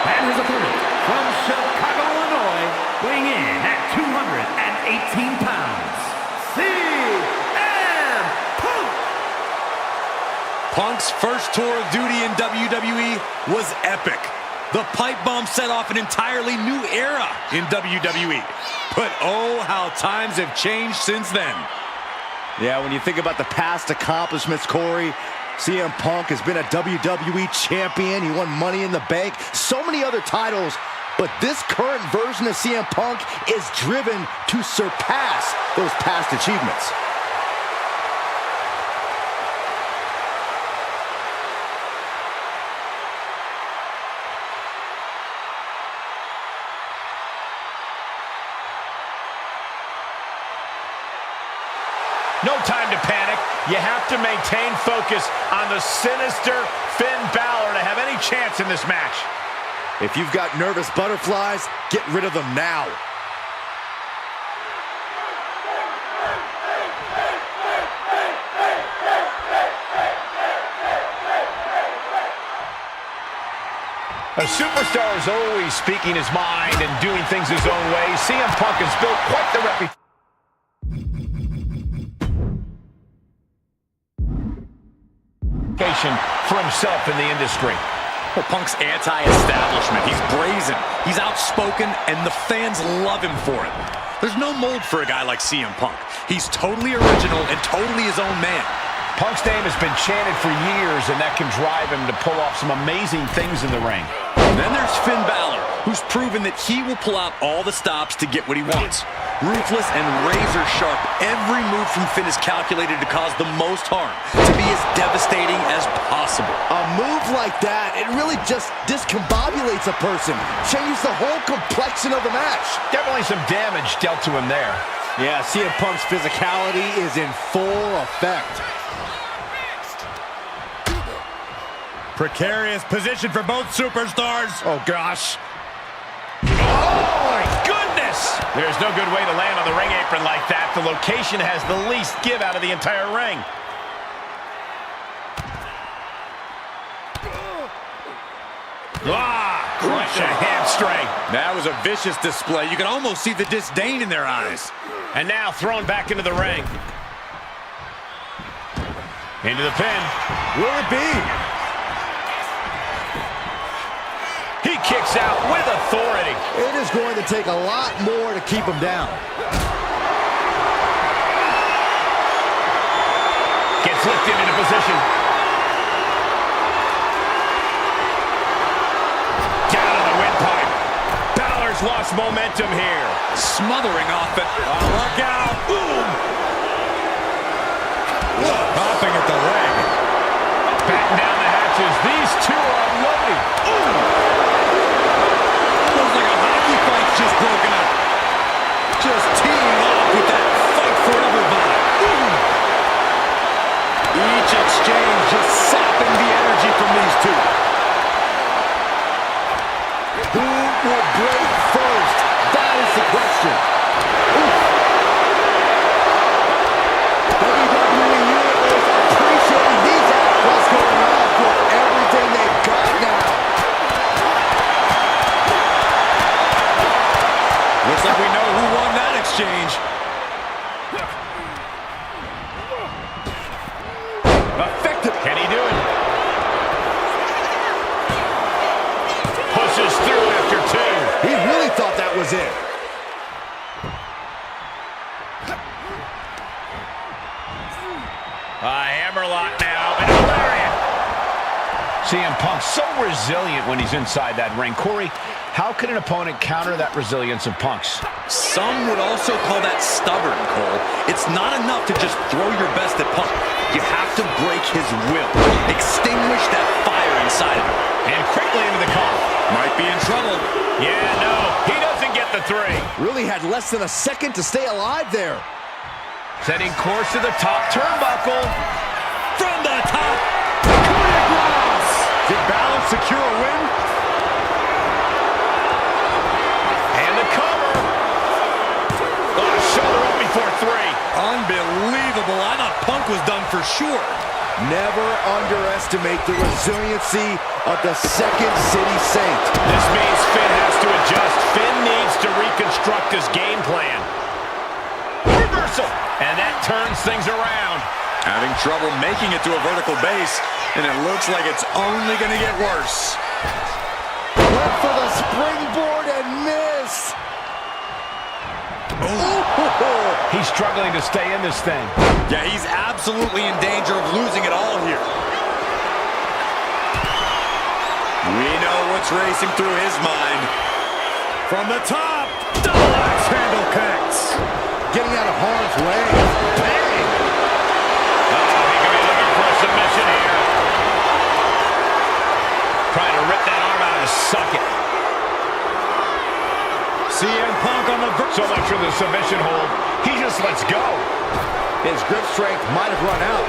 And his opponent from Chicago, Illinois, weighing in at 218 pounds, CM Punk! Punk's first tour of duty in WWE was epic. The pipe bomb set off an entirely new era in WWE. But oh, how times have changed since then. Yeah, when you think about the past accomplishments, Corey, CM Punk has been a WWE champion. He won Money in the Bank, so many other titles. But this current version of CM Punk is driven to surpass those past achievements. No time to panic. You have to maintain focus on the sinister Finn Balor to have any chance in this match. If you've got nervous butterflies, get rid of them now. A superstar is always speaking his mind and doing things his own way. CM Punk has built quite the reputation for himself in the industry. Well, Punk's anti-establishment. He's brazen, he's outspoken, and the fans love him for it. There's no mold for a guy like CM Punk. He's totally original and totally his own man. Punk's name has been chanted for years, and that can drive him to pull off some amazing things in the ring. Then there's Finn Balor, who's proven that he will pull out all the stops to get what he wants. Ruthless and razor sharp, every move from Finn is calculated to cause the most harm, to be as devastating as possible. A move like that, it really just discombobulates a person, changes the whole complexion of the match. Definitely some damage dealt to him there. Yeah, CM Punk's physicality is in full effect. Precarious position for both superstars. Oh, gosh. Oh, my goodness! There's no good way to land on the ring apron like that. The location has the least give out of the entire ring. Crunch a hamstring. That was a vicious display. You can almost see the disdain in their eyes. And now thrown back into the ring. Into the pin. Will it be? He kicks out with authority. It is going to take a lot more to keep him down. Gets lifted into position. Down on the windpipe. Balor's lost momentum here. Smothering off it. Look out. Boom. Popping at the leg. Batten down the hatches. These two are unloading. Looks like a hockey fight's just broken up. Just teeing off with that fight forever vibe. Each exchange just sapping the energy from these two. Who will break first? That is the question. WWE Universe appreciating these athletes going off with everything they've got now. Looks like we know who won that exchange. Effective. Can he do it? Pushes through after two. He really thought that was it. A hammerlock now, and a lariat. CM Punk so resilient when he's inside that ring. Corey, how can an opponent counter that resilience of Punk's? Some would also call that stubborn, Cole. It's not enough to just throw your best at Punk. You have to break his will. Extinguish that fire inside of him. And quickly into the cover. Might be in trouble. Yeah, no, he doesn't get the three. Really had less than a second to stay alive there. Setting course to the top turnbuckle. From the top. Did Balor secure a win? And the cover. Oh, shoulder up before three. Unbelievable. I thought Punk was done for sure. Never underestimate the resiliency of the Second City Saint. This means Finn has to adjust. Finn needs to reconstruct his game plan. Reversal. And that turns things around. Having trouble making it to a vertical base, and it looks like it's only going to get worse. Went for the springboard and missed. He's struggling to stay in this thing. Yeah, he's absolutely in danger of losing it all here. We know what's racing through his mind. From the top, double axe handle connects. Getting out of harm's way. Bang! He could be looking for a submission here. Trying to rip that arm out of his socket. CM Punk on the So much for the submission hold. He just lets go. His grip strength might have run out.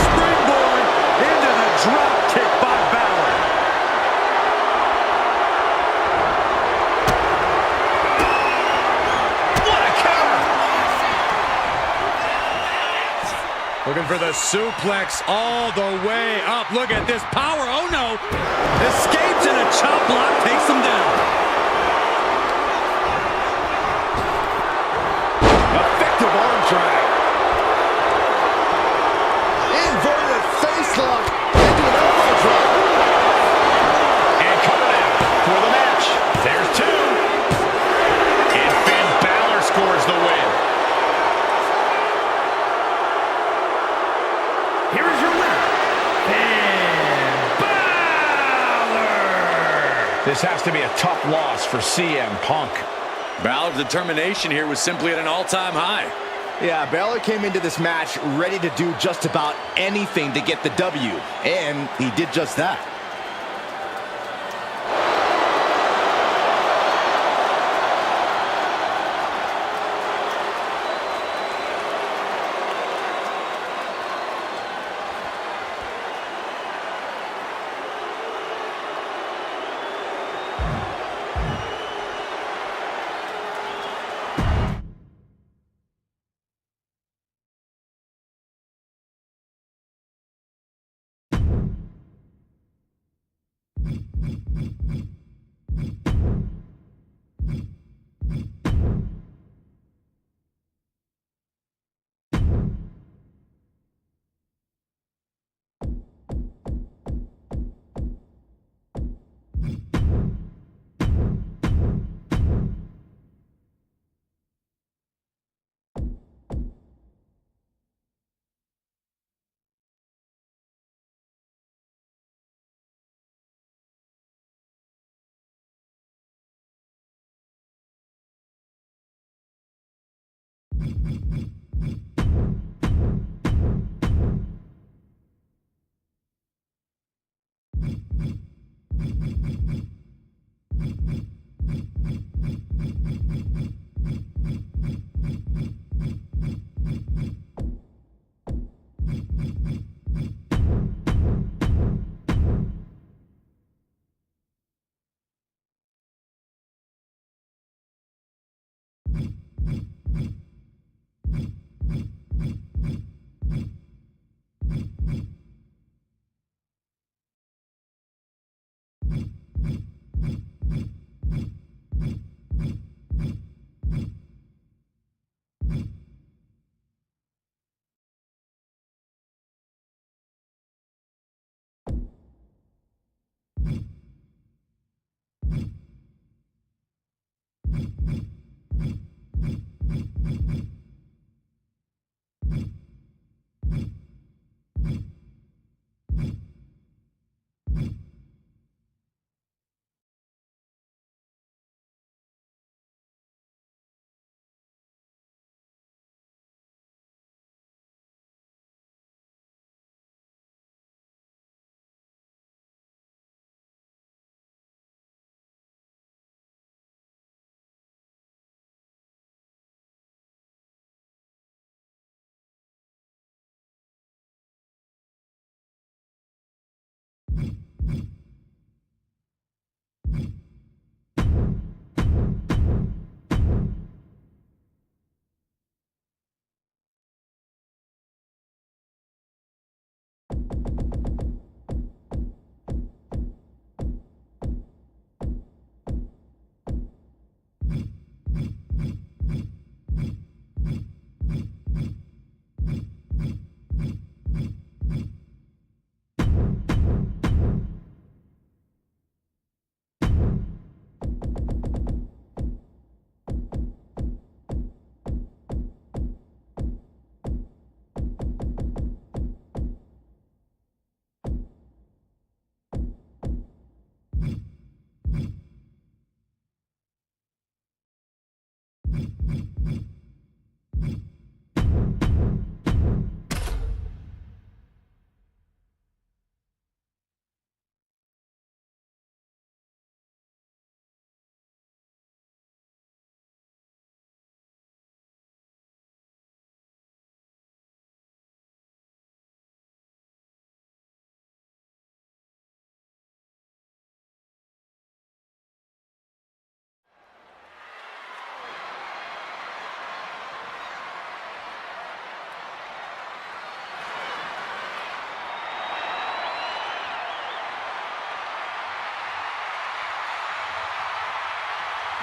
springboard into the drop kick by Balor. What a counter! Looking for the suplex all the way up. Look at this power. Oh, no. Escapes and a chop block takes him down. Effective arm drag. Inverted face lock into an elbow drop. And coming out for the match. There's two. And Finn This has to be a tough loss for CM Punk. Balor's determination here was simply at an all-time high. Yeah, Balor came into this match ready to do just about anything to get the W, and he did just that.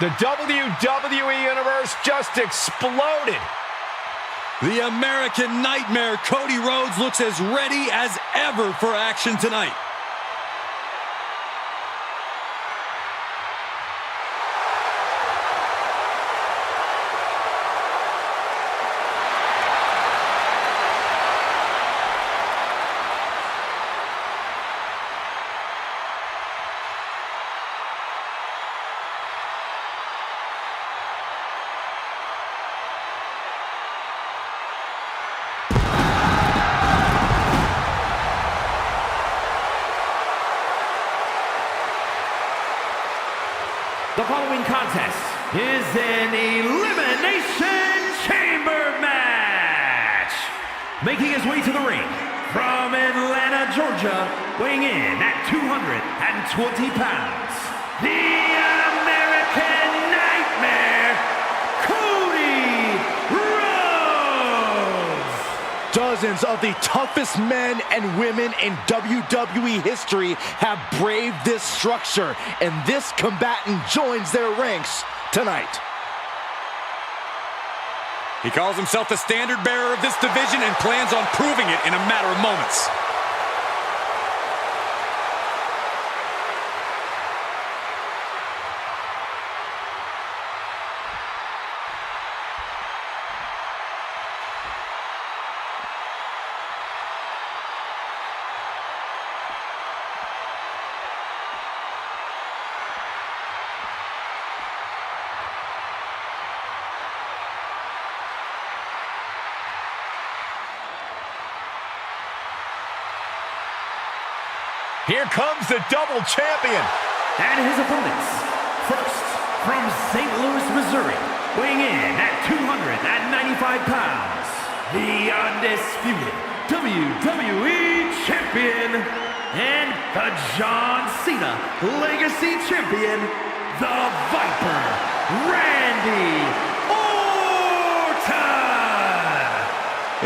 The WWE Universe just exploded. The American Nightmare, Cody Rhodes, looks as ready as ever for action tonight. contest is an Elimination Chamber match. Making his way to the ring from Atlanta, Georgia, weighing in at 220 pounds, the American Nightmare, Cody Rhodes. Dozens of the toughest men and women in WWE history have braved this structure, and this combatant joins their ranks tonight. He calls himself the standard bearer of this division and plans on proving it in a matter of moments. Here comes the double champion. And his opponents, first from St. Louis, Missouri, weighing in at 295 pounds, the undisputed WWE Champion and the John Cena Legacy Champion, the Viper, Randy Orton.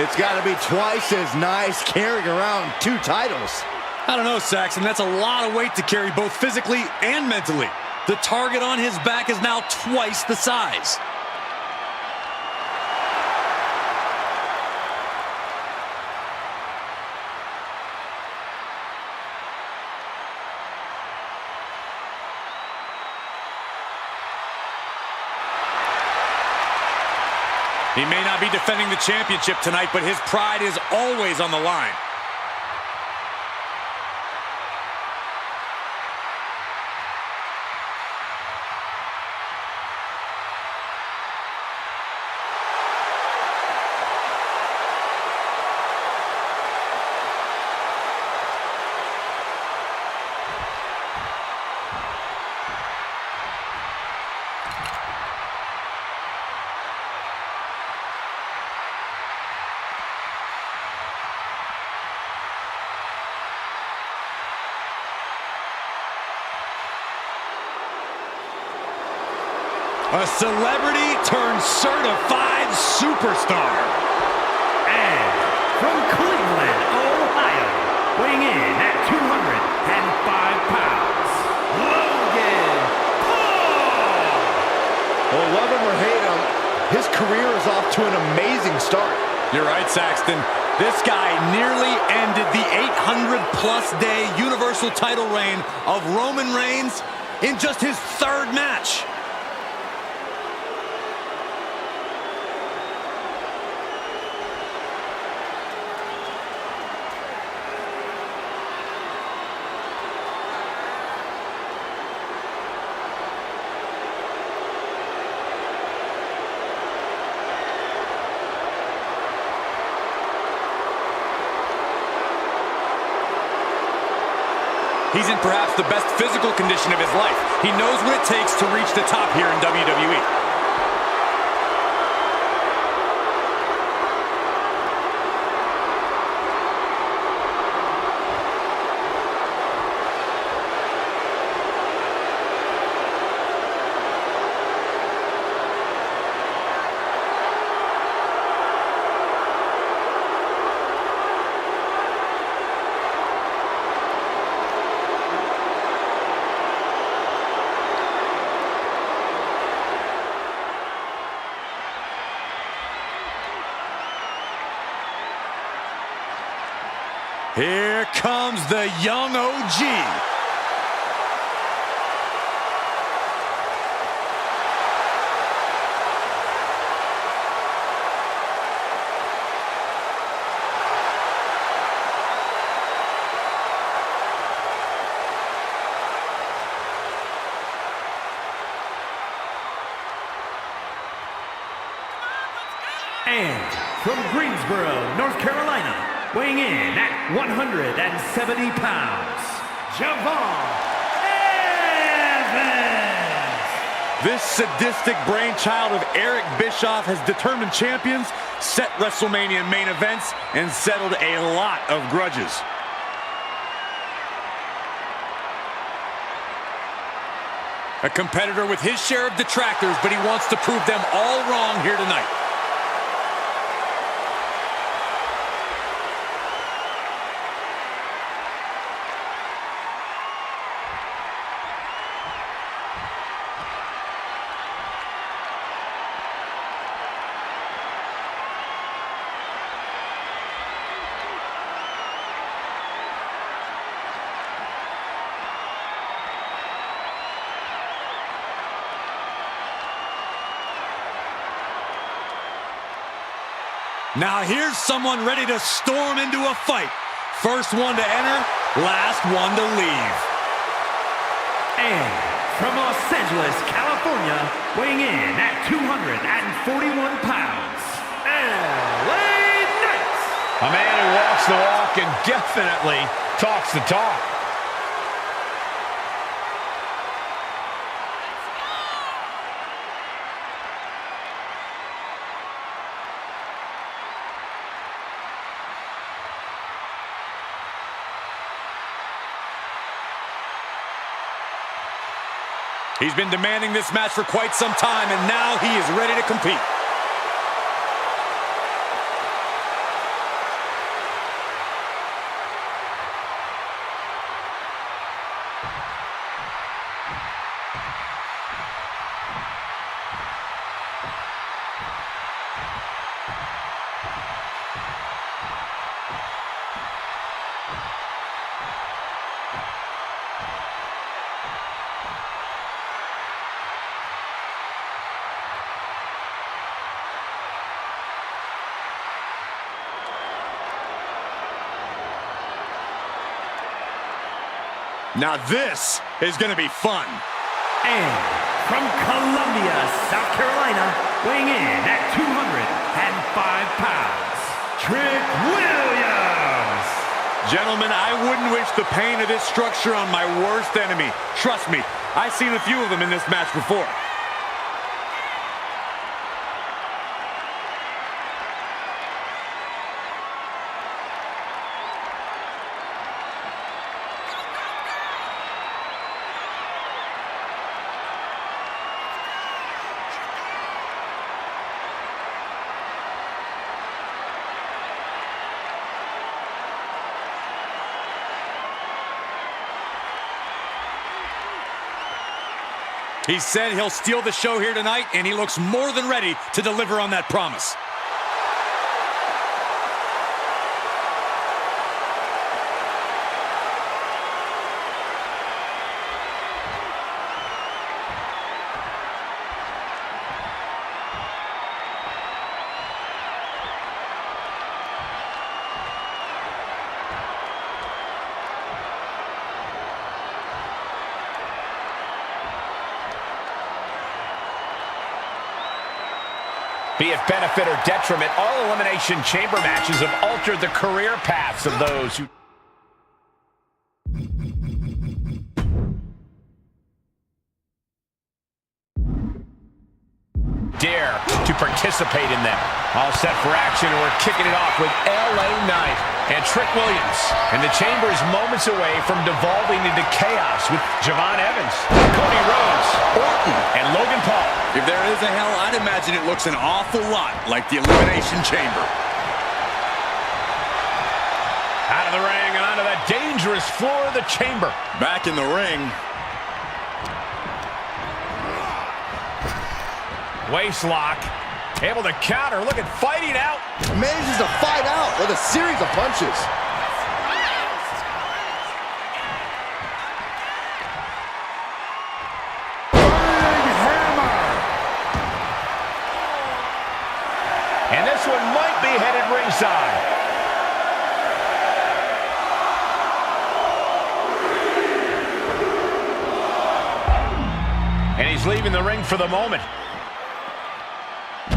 It's got to be twice as nice carrying around two titles. I don't know, Saxon. That's a lot of weight to carry, both physically and mentally. The target on his back is now twice the size. He may not be defending the championship tonight, but his pride is always on the line. A celebrity turned certified superstar. And from Cleveland, Ohio, weighing in at 205 pounds, Logan Paul. Well, love him or hate him, his career is off to an amazing start. You're right, Saxton. This guy nearly ended the 800-plus day Universal title reign of Roman Reigns in just his third match. He's in perhaps the best physical condition of his life. He knows what it takes to reach the top here in WWE. Here comes the young OG. And from Greensboro, North Carolina, weighing in at 170 pounds, Javon Evans. This sadistic brainchild of Eric Bischoff has determined champions, set WrestleMania main events, and settled a lot of grudges. A competitor with his share of detractors, but he wants to prove them all wrong here tonight. Now here's someone ready to storm into a fight. First one to enter, last one to leave. And from Los Angeles, California, weighing in at 241 pounds, LA Knight. A man who walks the walk and definitely talks the talk. He's been demanding this match for quite some time, and now he is ready to compete. Now this is going to be fun. And from Columbia, South Carolina, weighing in at 205 pounds, Trick Williams. Gentlemen, I wouldn't wish the pain of this structure on my worst enemy. Trust me, I've seen a few of them in this match before. He said he'll steal the show here tonight, and he looks more than ready to deliver on that promise. Be it benefit or detriment, all Elimination Chamber matches have altered the career paths of those who dare to participate in them. All set for action, and we're kicking it off with LA Knight and Trick Williams. And the Chamber is moments away from devolving into chaos with Javon Evans, Cody Rhodes, Orton, and Logan Paul. If there is a hell, I'd imagine it looks an awful lot like the Elimination Chamber. Out of the ring and onto the dangerous floor of the Chamber. Back in the ring. Waist lock. Able to counter. Look at fighting out. Manages to fight out with a series of punches. And this one might be headed ringside. And he's leaving the ring for the moment.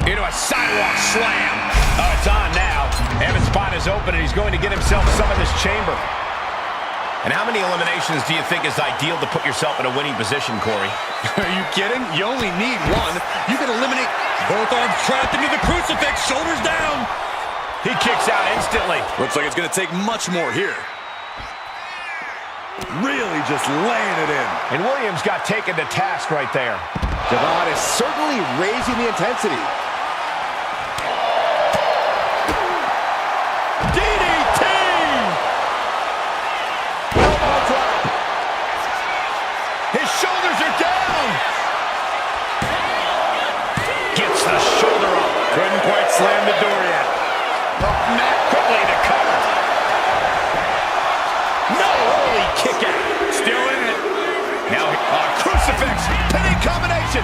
Into a sidewalk slam. Oh, it's on now. Evans' spot is open, and he's going to get himself some of this Chamber. And how many eliminations do you think is ideal to put yourself in a winning position, Corey? Are you kidding? You only need one. You can eliminate both arms trapped into the crucifix, shoulders down. He kicks out instantly. Looks like it's going to take much more here. Really just laying it in. And Williams got taken to task right there. Devon is certainly raising the intensity. DDT! Elbow drop. His shoulders are down. Gets the shoulder up. Couldn't quite slam the door yet. Not quickly to cover. No, holy kick out. Still in it. Now, crucifix, pinning combination.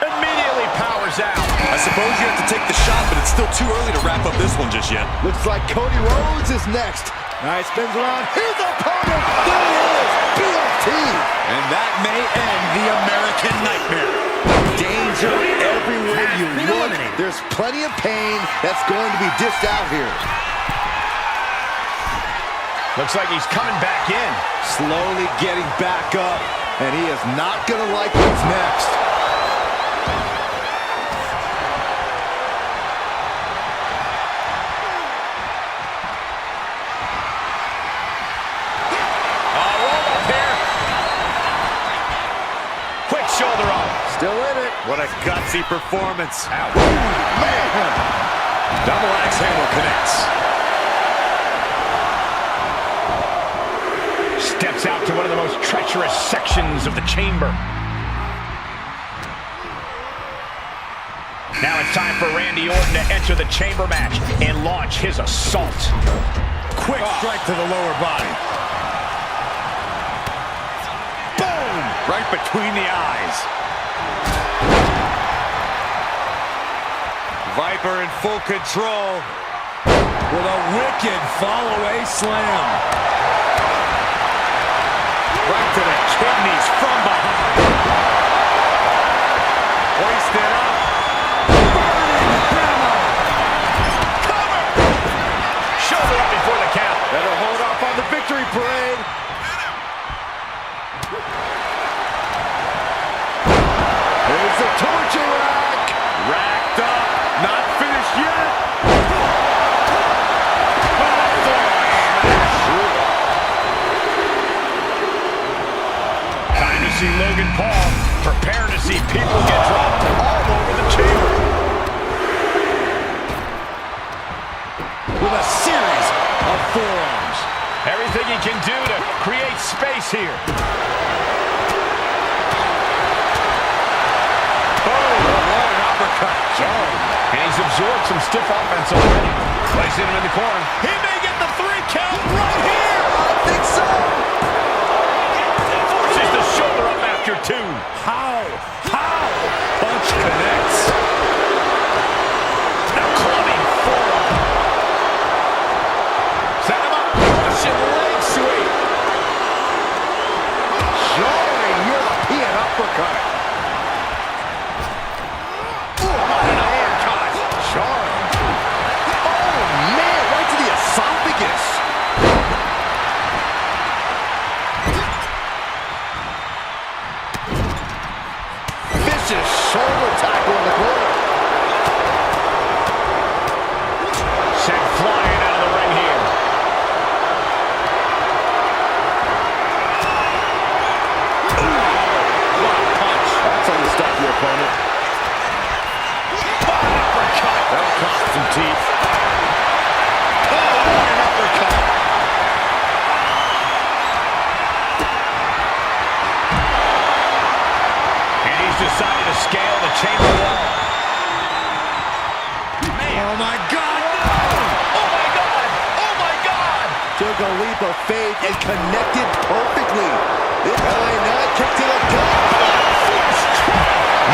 Immediately powers out. I suppose you have to take the shot, but it's still too early to wrap up this one just yet. Looks like Cody Rhodes is next. Nice, spins around. Here's the opponent. There he is. BFT. And that may end the American Nightmare. Danger everywhere you look. There's plenty of pain that's going to be dished out here. Looks like he's coming back in. Slowly getting back up, and he is not going to like what's next. Roll up here. Quick shoulder up. Still in it. What a gutsy performance. Ouch. Man. Double axe handle connects. Steps out to one of the most treacherous sections of the chamber. Now it's time for Randy Orton to enter the chamber match and launch his assault. Quick strike to the lower body. Boom! Right between the eyes. Viper in full control with a wicked fall-away slam. Right to the kidneys from behind. Hoisted up. Burning hammer. Cover. Shoulder up before the count. Better hold off on the victory parade. Here's the torture rack. Racked up. Not finished yet. Time to see Logan Paul. Prepare to see people get dropped all over the chamber. With a series of forearms. Everything he can do to create space here. What an uppercut. And he's absorbed some stiff offense already. Placing him in the corner. He may get the 3 count right here. I think so. Forces the shoulder up after 2. How? Punch connects. The clubbing forearm. Set him up. Russian leg sweep. Jarring European uppercut. What an uppercut. Jarring. Oh, man, right to the esophagus. Vicious shoulder tackle in the corner. Sent flying out of the ring here. What a punch. That's how you stop your opponent. What an uppercut. That'll cost some teeth. Oh, what an uppercut. And he's decided to scale the chamber wall. Oh my God, no! Oh my God! Oh my God! Took a leap of faith and connected perfectly. LA Knight kick to the gut.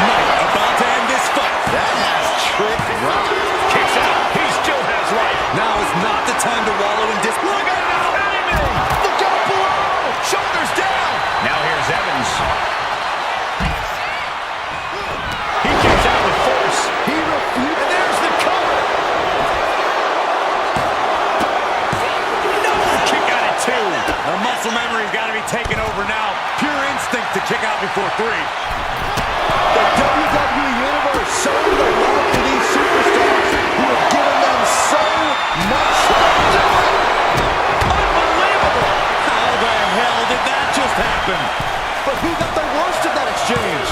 Knight about to end this fight. That has trick rock. Kicks out. He still has life. Now is not the time to wallow in disbelief. Look at it now, anything. Look out below. Shoulders down. Now here's Evans. He kicks out with force. He refused. And there's the cover. No, kick out at 2. muscle memory's got to be taken over now. Pure instinct to kick out before 3. The WWE Universe showing the love to these superstars who have given them so much love. Unbelievable! How the hell did that just happen? But who got the worst of that exchange?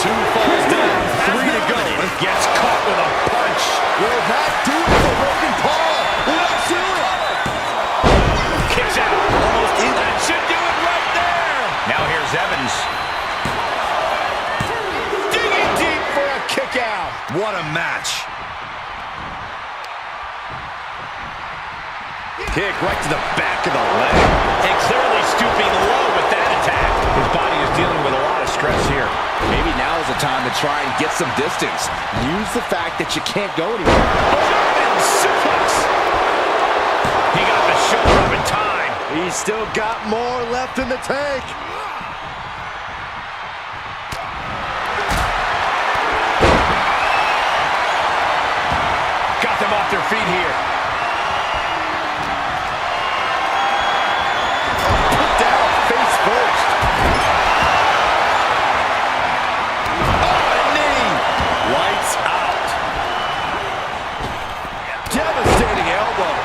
2 falls down, 3 to go. Gets caught with a punch. Will that do it for Logan Paul? Will that do it? Kicks out. Almost in. That should do it right there. Now here's Evans. Digging deep for a kick out. What a match. Kick right to the back of the leg. And clearly stooping low with that attack. His body is dealing with a lot of stress here. Maybe now is the time to try and get some distance. Use the fact that you can't go anywhere. German suplex. He got the shoulder up in time. He's still got more left in the tank. Got them off their feet here. Put down face first. Lights out. Devastating elbow.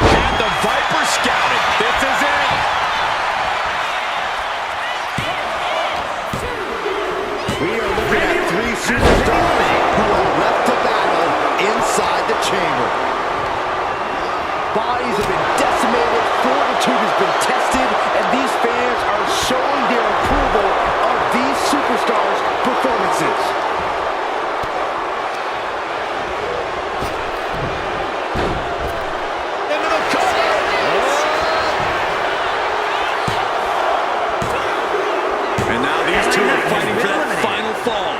And the Viper scouted. This is it. We are looking at 3 superstars who are left to battle inside the chamber. Bodies have been decimated, fortitude has been tested, and these fans are showing their approval of these superstars' performances. Into the cover. And now these two are fighting for that final fall.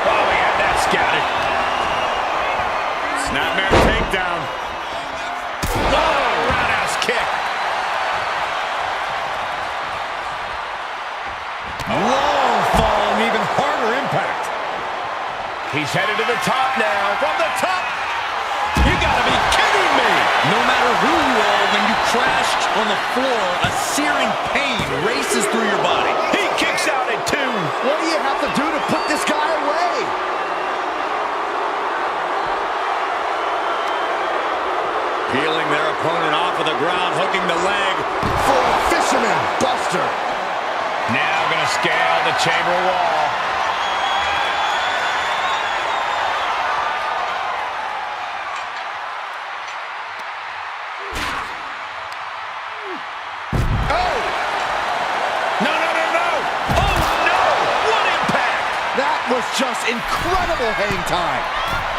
Oh, we had that scouted. Snapmare takedown. Whoa, roundhouse kick. Long fall and even harder impact. He's headed to the top now. From the top. You gotta be kidding me. No matter who you are, when you crash on the floor, a searing pain races through your body. He kicks out at 2. What do you have to do to put this guy away? Peeling their opponent off of the ground, hooking the leg. For a fisherman buster. Now gonna scale the chamber wall. Oh, No, no, no, no. Oh, no. What impact. that was just incredible hang time.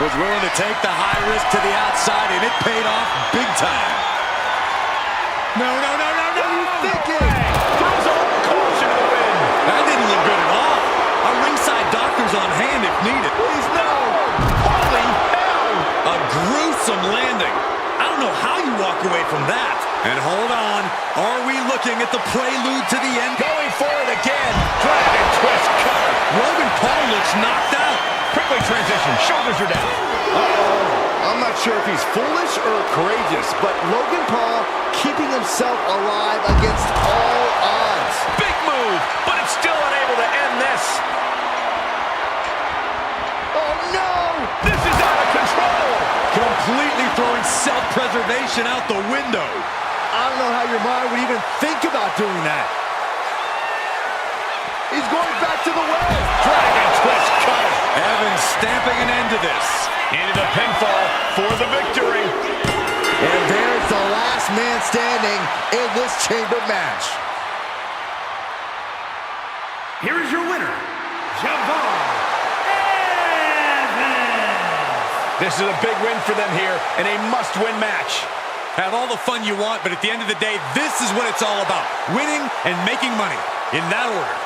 Was willing to take the high risk to the outside, and it paid off big time. No, no, no, no, no. What are you thinking? Throws a little caution to the wind. That didn't look good at all. A ringside doctor's on hand if needed. Please no. Holy hell. A gruesome landing. I don't know how you walk away from that. And hold on, are we looking at the prelude to the end? Going for it again. Dragon twist cover. Logan Paul looks knocked out. Quickly transition. Shoulders are down. I'm not sure if he's foolish or courageous, but Logan Paul keeping himself alive against all odds. Big move, but it's still unable to end this. Oh no! This is out of control. Completely throwing self-preservation out the window. I don't know how your mind would even think about doing that. He's going back to the well. Dragon twist cover. Evans stamping an end to this. Into the pinfall for the victory. And there's the last man standing in this chamber match. Here is your winner, Javon Evans. This is a big win for them here and a must-win match. Have all the fun you want, but at the end of the day, this is what it's all about. Winning and making money. In that order.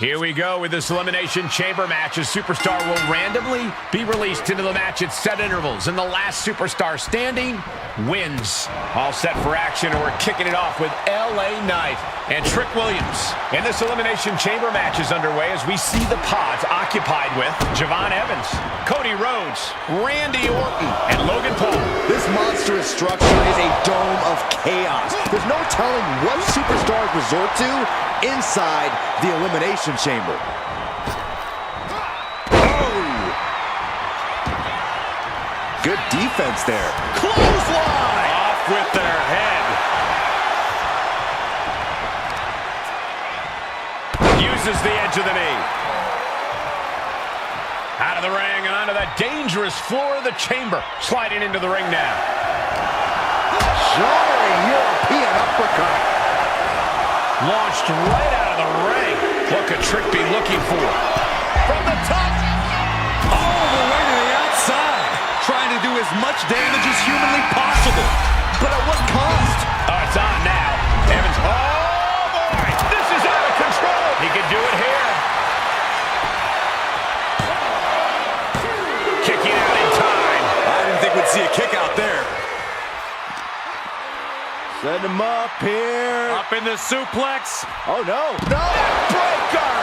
Here we go with this Elimination Chamber match. A superstar will randomly be released into the match at set intervals, and the last superstar standing wins. All set for action, and we're kicking it off with LA Knight and Trick Williams. And this Elimination Chamber match is underway as we see the pods occupied with Javon Evans, Cody Rhodes, Randy Orton, and Logan Paul. This monstrous structure is a dome of chaos. There's no telling what superstars resort to inside the Elimination Chamber. Oh! Good defense there. Clothesline! Off with their head. Uses the edge of the knee. Out of the ring and onto that dangerous floor of the chamber. Sliding into the ring now. Jarring European uppercut. Launched right out of the ring. What could Trick be looking for? From the top. All the way to the outside. Trying to do as much damage as humanly possible. But at what cost? Oh, it's on now. Evans. Oh, boy. This is out of control. He can do it here. Kicking out in time. I didn't think we'd see a kick out there. Set him up here. Up in the suplex. Oh, no. No! Breaker!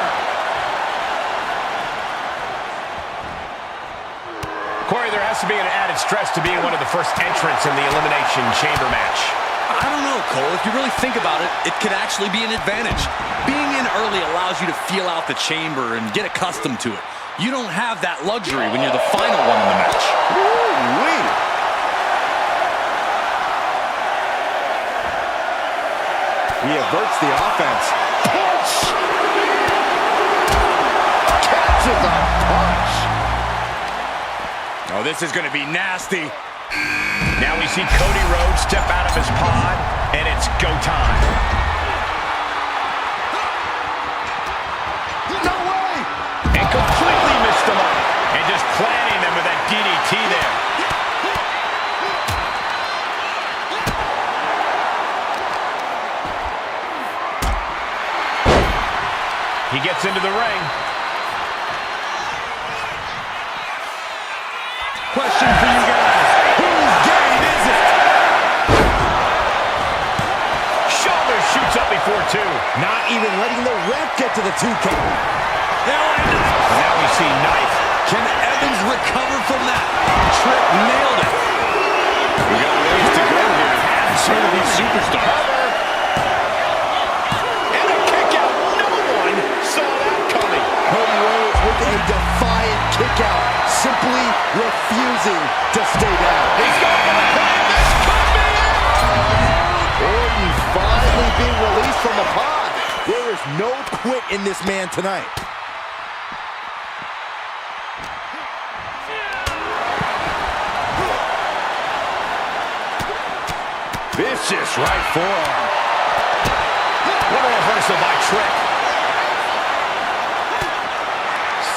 Corey, there has to be an added stress to being one of the first entrants in the Elimination Chamber match. I don't know, Cole. If you really think about it, it could actually be an advantage. Being in early allows you to feel out the chamber and get accustomed to it. You don't have that luxury when you're the final one in the match. Woo-wee! He averts the offense. Punch! Catches a punch! Oh, this is going to be nasty. Now we see Cody Rhodes step out of his pod, and it's go time. No way! And completely missed them up. And just planting them with that DDT there. He gets into the ring. Question for you guys. Whose game is it? Shoulder shoots up before two. Not even letting the ref get to the 2 count. Now we see Knight. Can Evans recover from that? Trick nailed it. We got ways to go here. And so do these superstars. And a kick out. No one saw that coming. Cody Rhodes with a defiant kick out, simply refusing to stay down. He's going to the pin. This could be it. Orton finally being released from the pod. There is no quit in this man tonight. Vicious right forearm. What a reversal by Trick.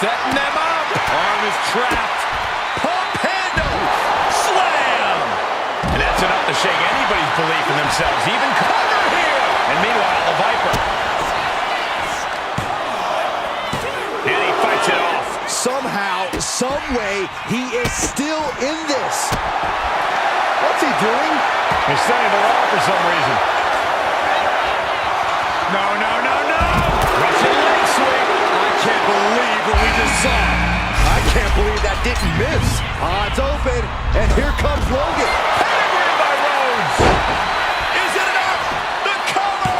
Setting them up. Arm is trapped. Pump handle. Slam. And that's enough to shake anybody's belief in themselves. Even cover here. And meanwhile, the Viper. And he fights it off. Somehow, some way, he is still in this. What's he doing? He's setting it off for some reason. No, no, no, no. Russian leg sweep. I can't believe what we just saw. I can't believe that didn't miss. Odds open, and here comes Logan. Pedigree by Rhodes. Is it enough? The cover.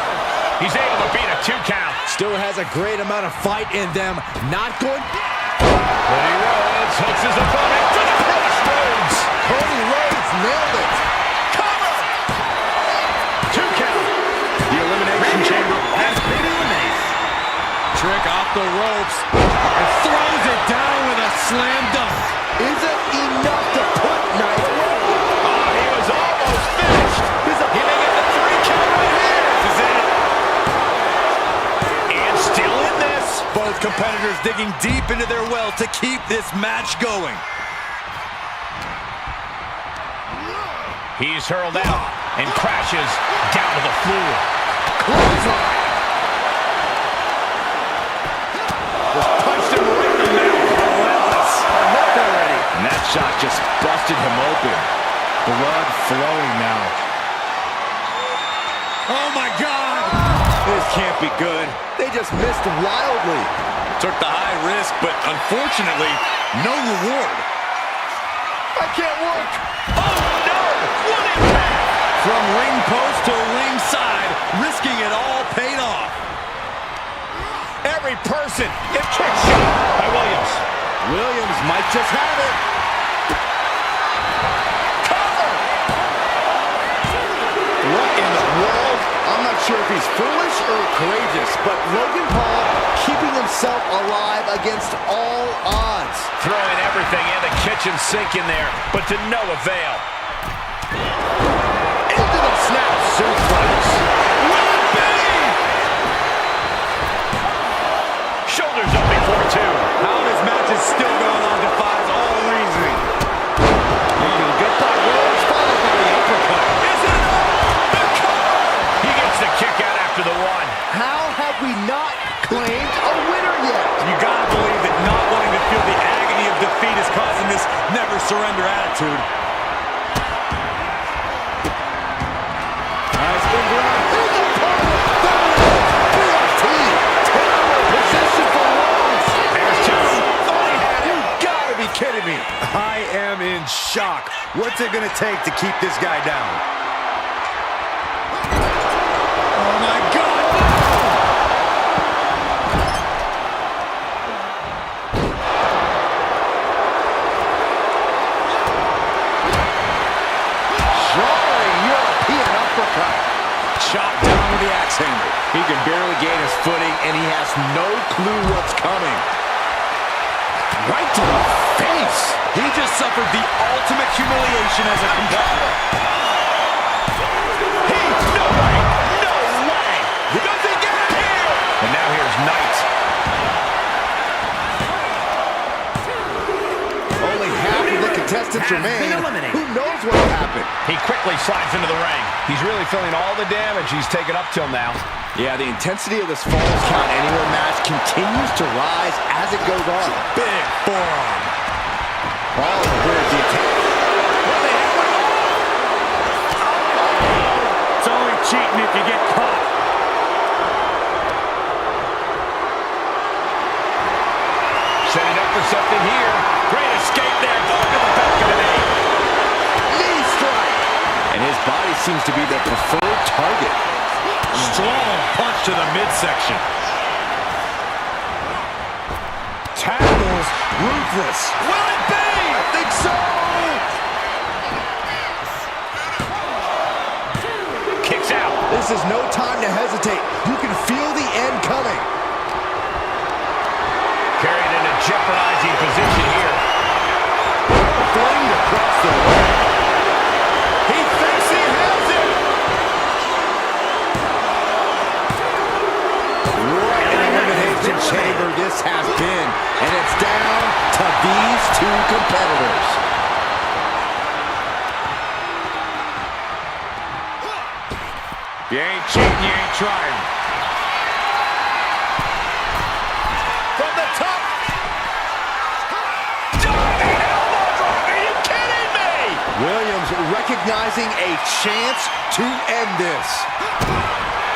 He's able to beat a 2 count. Still has a great amount of fight in them. Not going. Cody Rhodes hooks his opponent to the cross Rhodes. Cody Rhodes nailed it. Cover. 2 count. The Elimination Chamber has been eliminated. Trick off the ropes and throws it down with a slam dunk. Is it enough to put Knight away? Oh, he was almost finished. He may get the 3 count right here. This is it. And still in this. Both competitors digging deep into their well to keep this match going. He's hurled out and crashes down to the floor. Clothesline. shot just busted him open. Blood flowing now. Oh my God! This can't be good. They just missed wildly. Took the high risk, but unfortunately, no reward. I can't work. Oh no! What impact! From ring post to ringside, risking it all paid off. Every person, if kick shot by Williams. Williams might just have it. Cover! What in the world? I'm not sure if he's foolish or courageous, but Logan Paul keeping himself alive against all odds. Throwing everything in the kitchen sink in there, but to no avail. Into the snap suplex. Will it be? Shoulders up before two. How this match is still going on defies all reasoning. Looking good by Rose, followed by the uppercut. Is it enough? The cover! He gets the kick out after the one. How have we not claimed a winner yet? You gotta believe that not wanting to feel the agony of defeat is causing this never surrender attitude. Nice big run. Here's the corner. There it is. BFT. Terrible position for Rose. There's two. You gotta be kidding me. I am in shock. What's it gonna take to keep this guy down? Oh my God! Drawing European uppercut. Chopped down with the axe handle. He can barely gain his footing, and he has no clue what's coming. Right to the face. He just suffered the ultimate humiliation as a competitor. No way! No way! Does he get it here? And now here's Knight. Only half of the contestants remain. Who knows what will happen? He quickly slides into the ring. He's really feeling all the damage he's taken up till now. Yeah, the intensity of this Falls Count Anywhere match continues to rise as it goes on. Big forearm. Paul clears the attack. It's only cheating if you get caught. Setting up for something here. Great escape there. Going to the back of the knee. Knee strike. And his body seems to be the preferred target. Strong punch to the midsection. Tackles ruthless. Will it be? I think so. Kicks out. This is no time to hesitate. You can feel the end coming. Carried in a jeopardizing position here. Flamed across the ring. He thinks he has it. What an elimination chamber this has been. And it's down to these two competitors. You ain't cheating, you ain't trying. From the top. Diving elbow drop. Are you kidding me? Williams recognizing a chance to end this.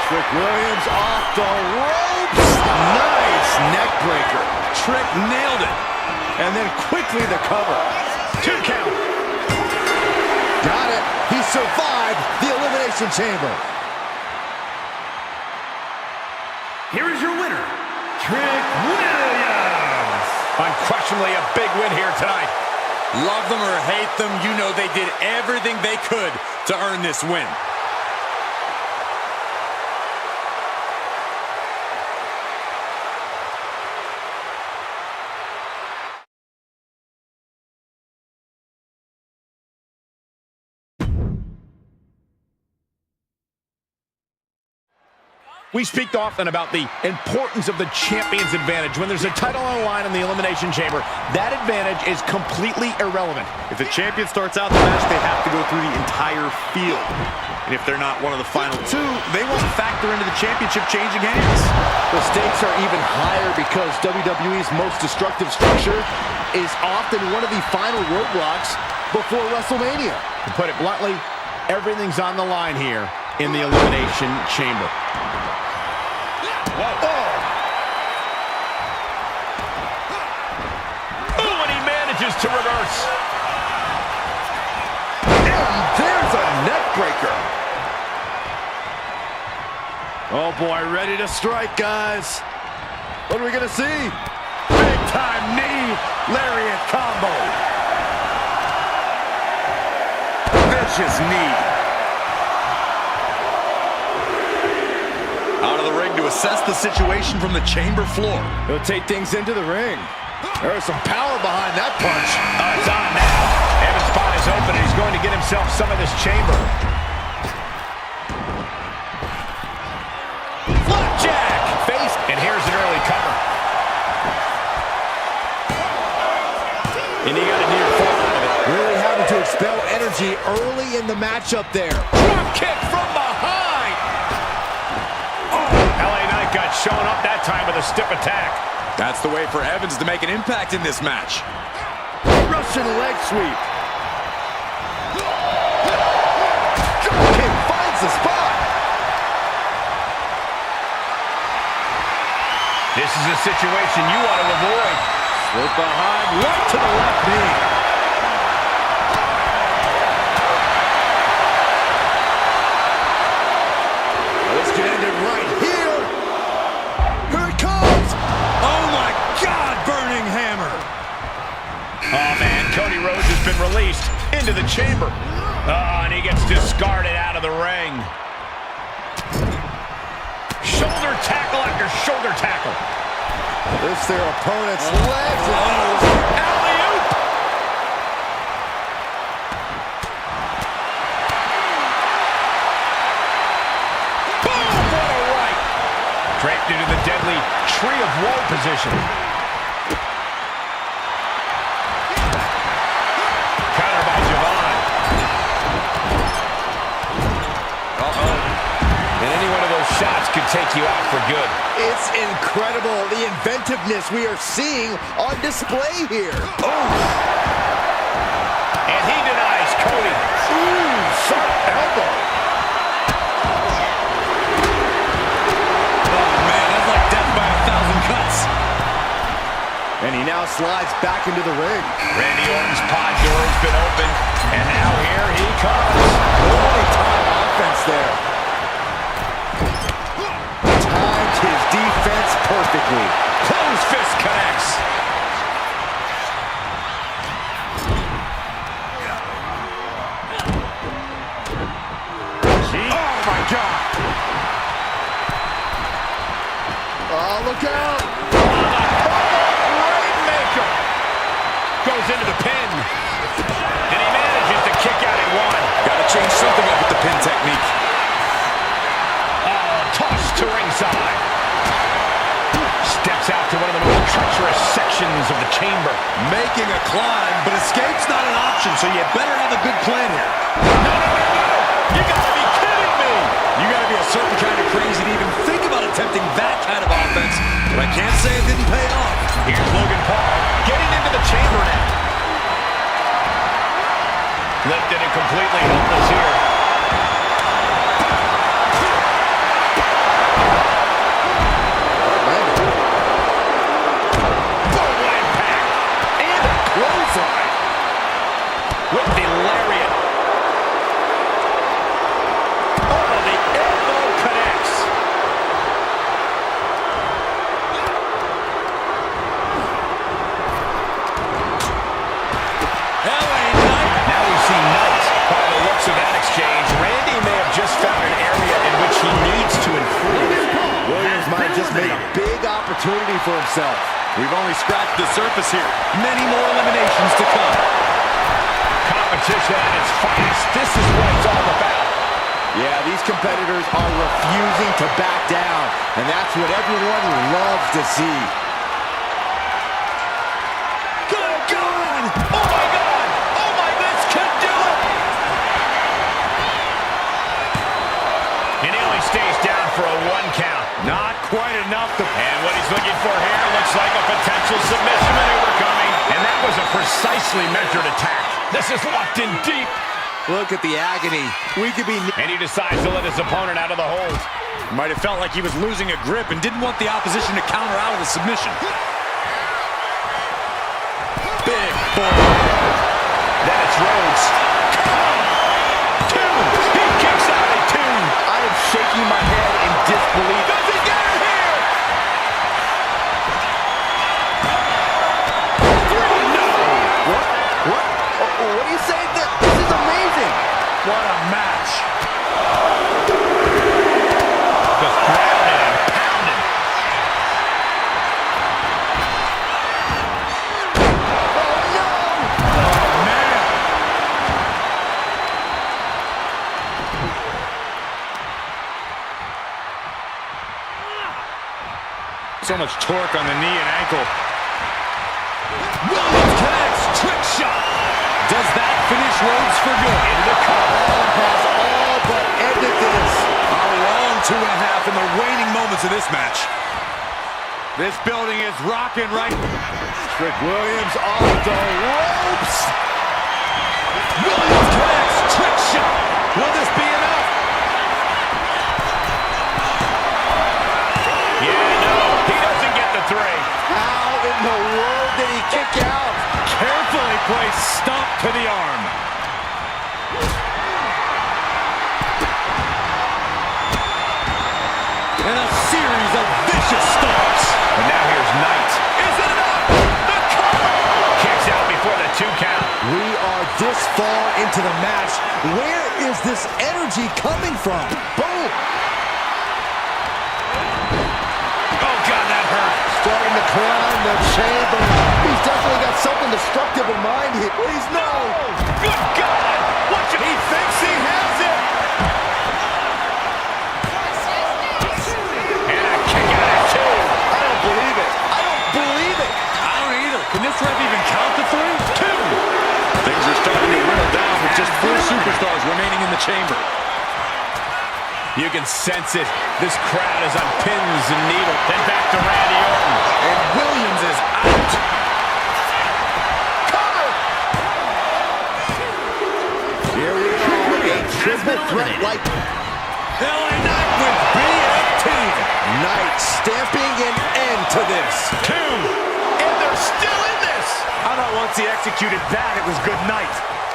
Trick Williams off the ropes. Nice neck breaker. Trick nailed it. And then quickly the cover. 2 count. Got it. He survived the Elimination Chamber. Here is your winner, Trick Williams. Unquestionably a big win here tonight. Love them or hate them, you know they did everything they could to earn this win. We speak often about the importance of the champion's advantage. When there's a title on the line in the Elimination Chamber, that advantage is completely irrelevant. If the champion starts out the match, they have to go through the entire field. And if they're not one of the final two, they won't factor into the championship changing hands. The stakes are even higher because WWE's most destructive structure is often one of the final roadblocks before WrestleMania. To put it bluntly, everything's on the line here in the Elimination Chamber. Whoa. Oh, and he manages to reverse. And there's a neck breaker. Oh boy, ready to strike, guys. What are we gonna see? Big time knee lariat combo. Vicious knee. Out of the ring to assess the situation from the chamber floor. He'll take things into the ring. There's some power behind that punch. It's on now. Evan's spot is open, and he's going to get himself some of this chamber. Flapjack! Face, and here's an early cover. And he got a near fall out of it. Really having to expel energy early in the matchup there. Drop kick from behind! LA Knight got shown up that time with a stiff attack. That's the way for Evans to make an impact in this match. Russian leg sweep. Drop kick finds the spot. This is a situation you want to avoid. Slip behind, right to the left knee. This could end it right here. Here it comes. Oh my God, burning hammer. Oh man, Cody Rhodes has been released into the chamber. Oh, and he gets discarded out of the ring. Shoulder tackle after shoulder tackle. Lifts their opponent's legs. Alley-oop! Boom! What a right! Draped into the deadly tree of woe position. Counter by Javon. And any one of those shots could take you out for good. It's incredible, the inventiveness we are seeing on display here. Oh! And he denies Cody. Ooh, sharp elbow. Oh man, that's like death by 1,000 cuts. And he now slides back into the ring. Randy Orton's pod door has been opened, and now here he comes. Early time offense there. Timed his defense perfectly. Close fist connects. Oh my God. Oh, look out. Rainmaker goes into the pin, and he manages to kick out in one. Gotta change something up with the pin technique. Toss to ringside. Steps out to one of the most treacherous sections of the chamber. Making a climb, but escape's not an option, so you better have a good plan here. No! You gotta be kidding me! You gotta be a certain kind of crazy to even think about attempting that kind of offense, but I can't say it didn't pay off. Here's Logan Paul getting into the chamber now. Lifted and completely helpless here. With the lariat. Oh, the elbow connects. LA Knight. Now we see Knight. By the looks of that exchange, Randy may have just found an area in which he needs to improve. Williams might have just made a big opportunity for himself. We've only scratched the surface here. Many more eliminations to come. Competition at its finest. This is what it's all about. Yeah, these competitors are refusing to back down, and that's what everyone loves to see. Good God! Oh my God! Oh my, this could do it! And he only stays down for a 1 count. Not quite enough to... And what he's looking for here looks like a potential submission maneuver coming. And that was precisely measured attack. This is locked in deep. Look at the agony. We could be... And he decides to let his opponent out of the hold. Might have felt like he was losing a grip and didn't want the opposition to counter out of the submission. Big boy. Then it's Rhodes. Two. He kicks out at two. I am shaking my head in disbelief. Does he get it here? Three. No. What? What are you saying? This is amazing. What a match. Just grounded and pounded. So much torque on the knee and ankle. Williams connects. Trick shot. Does that finish Rhodes for good? Into the cover. Has all but ended this. A long 2.5 in the waning moments of this match. This building is rocking right. Trick Williams off the ropes. Williams connects. Trick shot. Will this be enough? Yeah, no. He doesn't get the three. How in the world did he kick out? Carefully placed stomp to the arm. And a series of vicious stomps. And now here's Knight. Is it enough? The cover! Kicks out before the 2 count. We are this far into the match. Where is this energy coming from? Boom! Oh, God, that hurt. Starting to climb the chamber. He's definitely got something destructive in mind here. Please, no! Good God! What he thinks he has it! And a kick out at 2. I don't believe it. I don't believe it. I don't either. Can this ref even count the 3? 2. Things are starting to whittle down with just 4 superstars remaining in the chamber. You can sense it. This crowd is on pins and needles. Then back to Randy Orton. And Williams is out. Cover! Here we are, a triple threat like LA Knight with BFT. Knight stamping an end to this. 2. And they're still in this. I thought once he executed that, it was good night.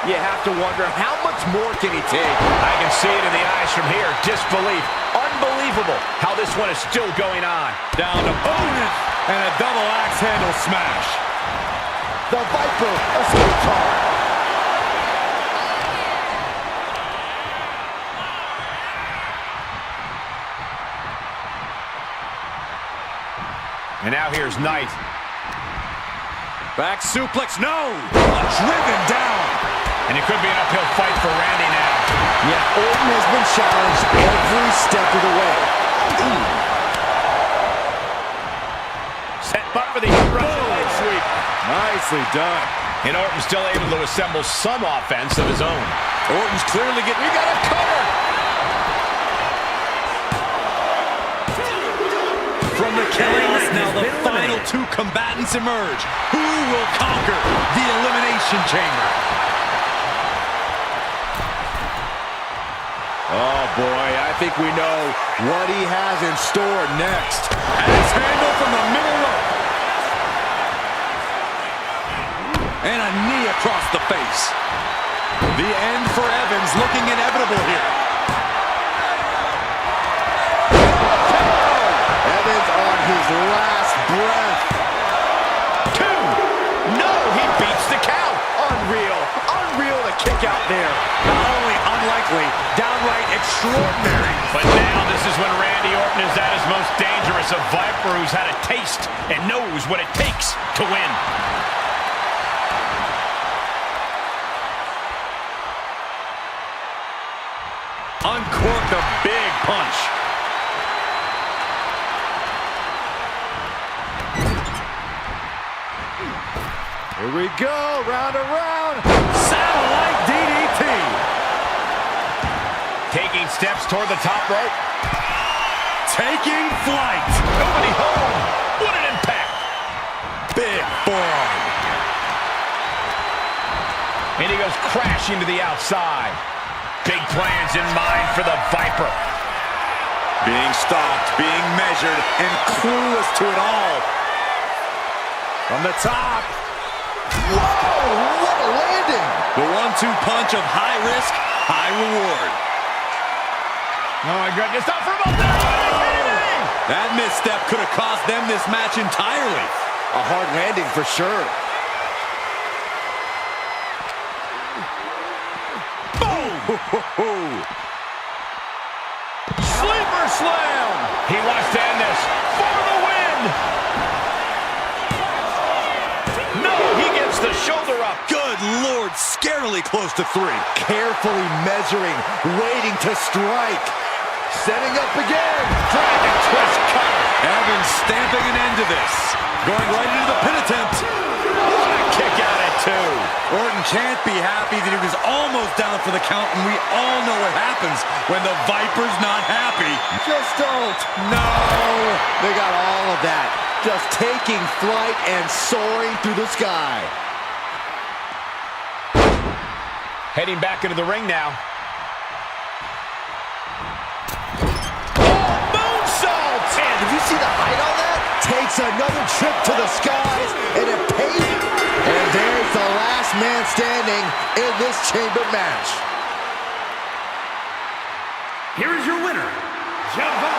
You have to wonder, how much more can he take? I can see it in the eyes from here. Disbelief. Unbelievable how this one is still going on. Down to opponent and a double axe handle smash. The Viper escape car. And now here's Knight. Back suplex, no! Driven down. And it could be an uphill fight for Randy now. Yeah, Orton has been challenged every step of the way. Ooh. Set up for the Russian leg sweep. Nicely done. And Orton's still able to assemble some offense of his own. Orton's clearly getting... We got a cover! From the chaos, now the final 2 combatants emerge. Who will conquer the Elimination Chamber? Oh boy, I think we know what he has in store next. Axe handle from the middle rope. And a knee across the face. The end for Evans looking inevitable here. Evans on his last breath. 2. No, he beats the count. Unreal. Unreal to kick out there. Not only unlikely, downright extraordinary. But now this is when Randy Orton is at his most dangerous. A Viper who's had a taste and knows what it takes to win. Uncorked a big punch. Here we go, round and round. Satellite DDT. Taking steps toward the top rope. Taking flight. Nobody home. What an impact. Big forearm. And he goes crashing to the outside. Big plans in mind for the Viper. Being stalked, being measured, and clueless to it all. From the top. Whoa, what a landing! The 1-2 punch of high risk, high reward. Oh my goodness, not for a moment. That misstep could have cost them this match entirely. A hard landing for sure. Boom! Sleeper slam! He wants to end this for the win! No, he gets the shoulder up. Good Lord, scarily close to 3. Carefully measuring, waiting to strike. Setting up again. Dragon twist cover. Evans stamping an end to this. Going right into the pin attempt. What a kick out at 2. Orton can't be happy that he was almost down for the count, and we all know what happens when the Viper's not happy. Just don't. No! They got all of that. Just taking flight and soaring through the sky. Heading back into the ring now. Did you see the height on that? Takes another trip to the skies, and it pays. And there's the last man standing in this chamber match. Here is your winner, Javon.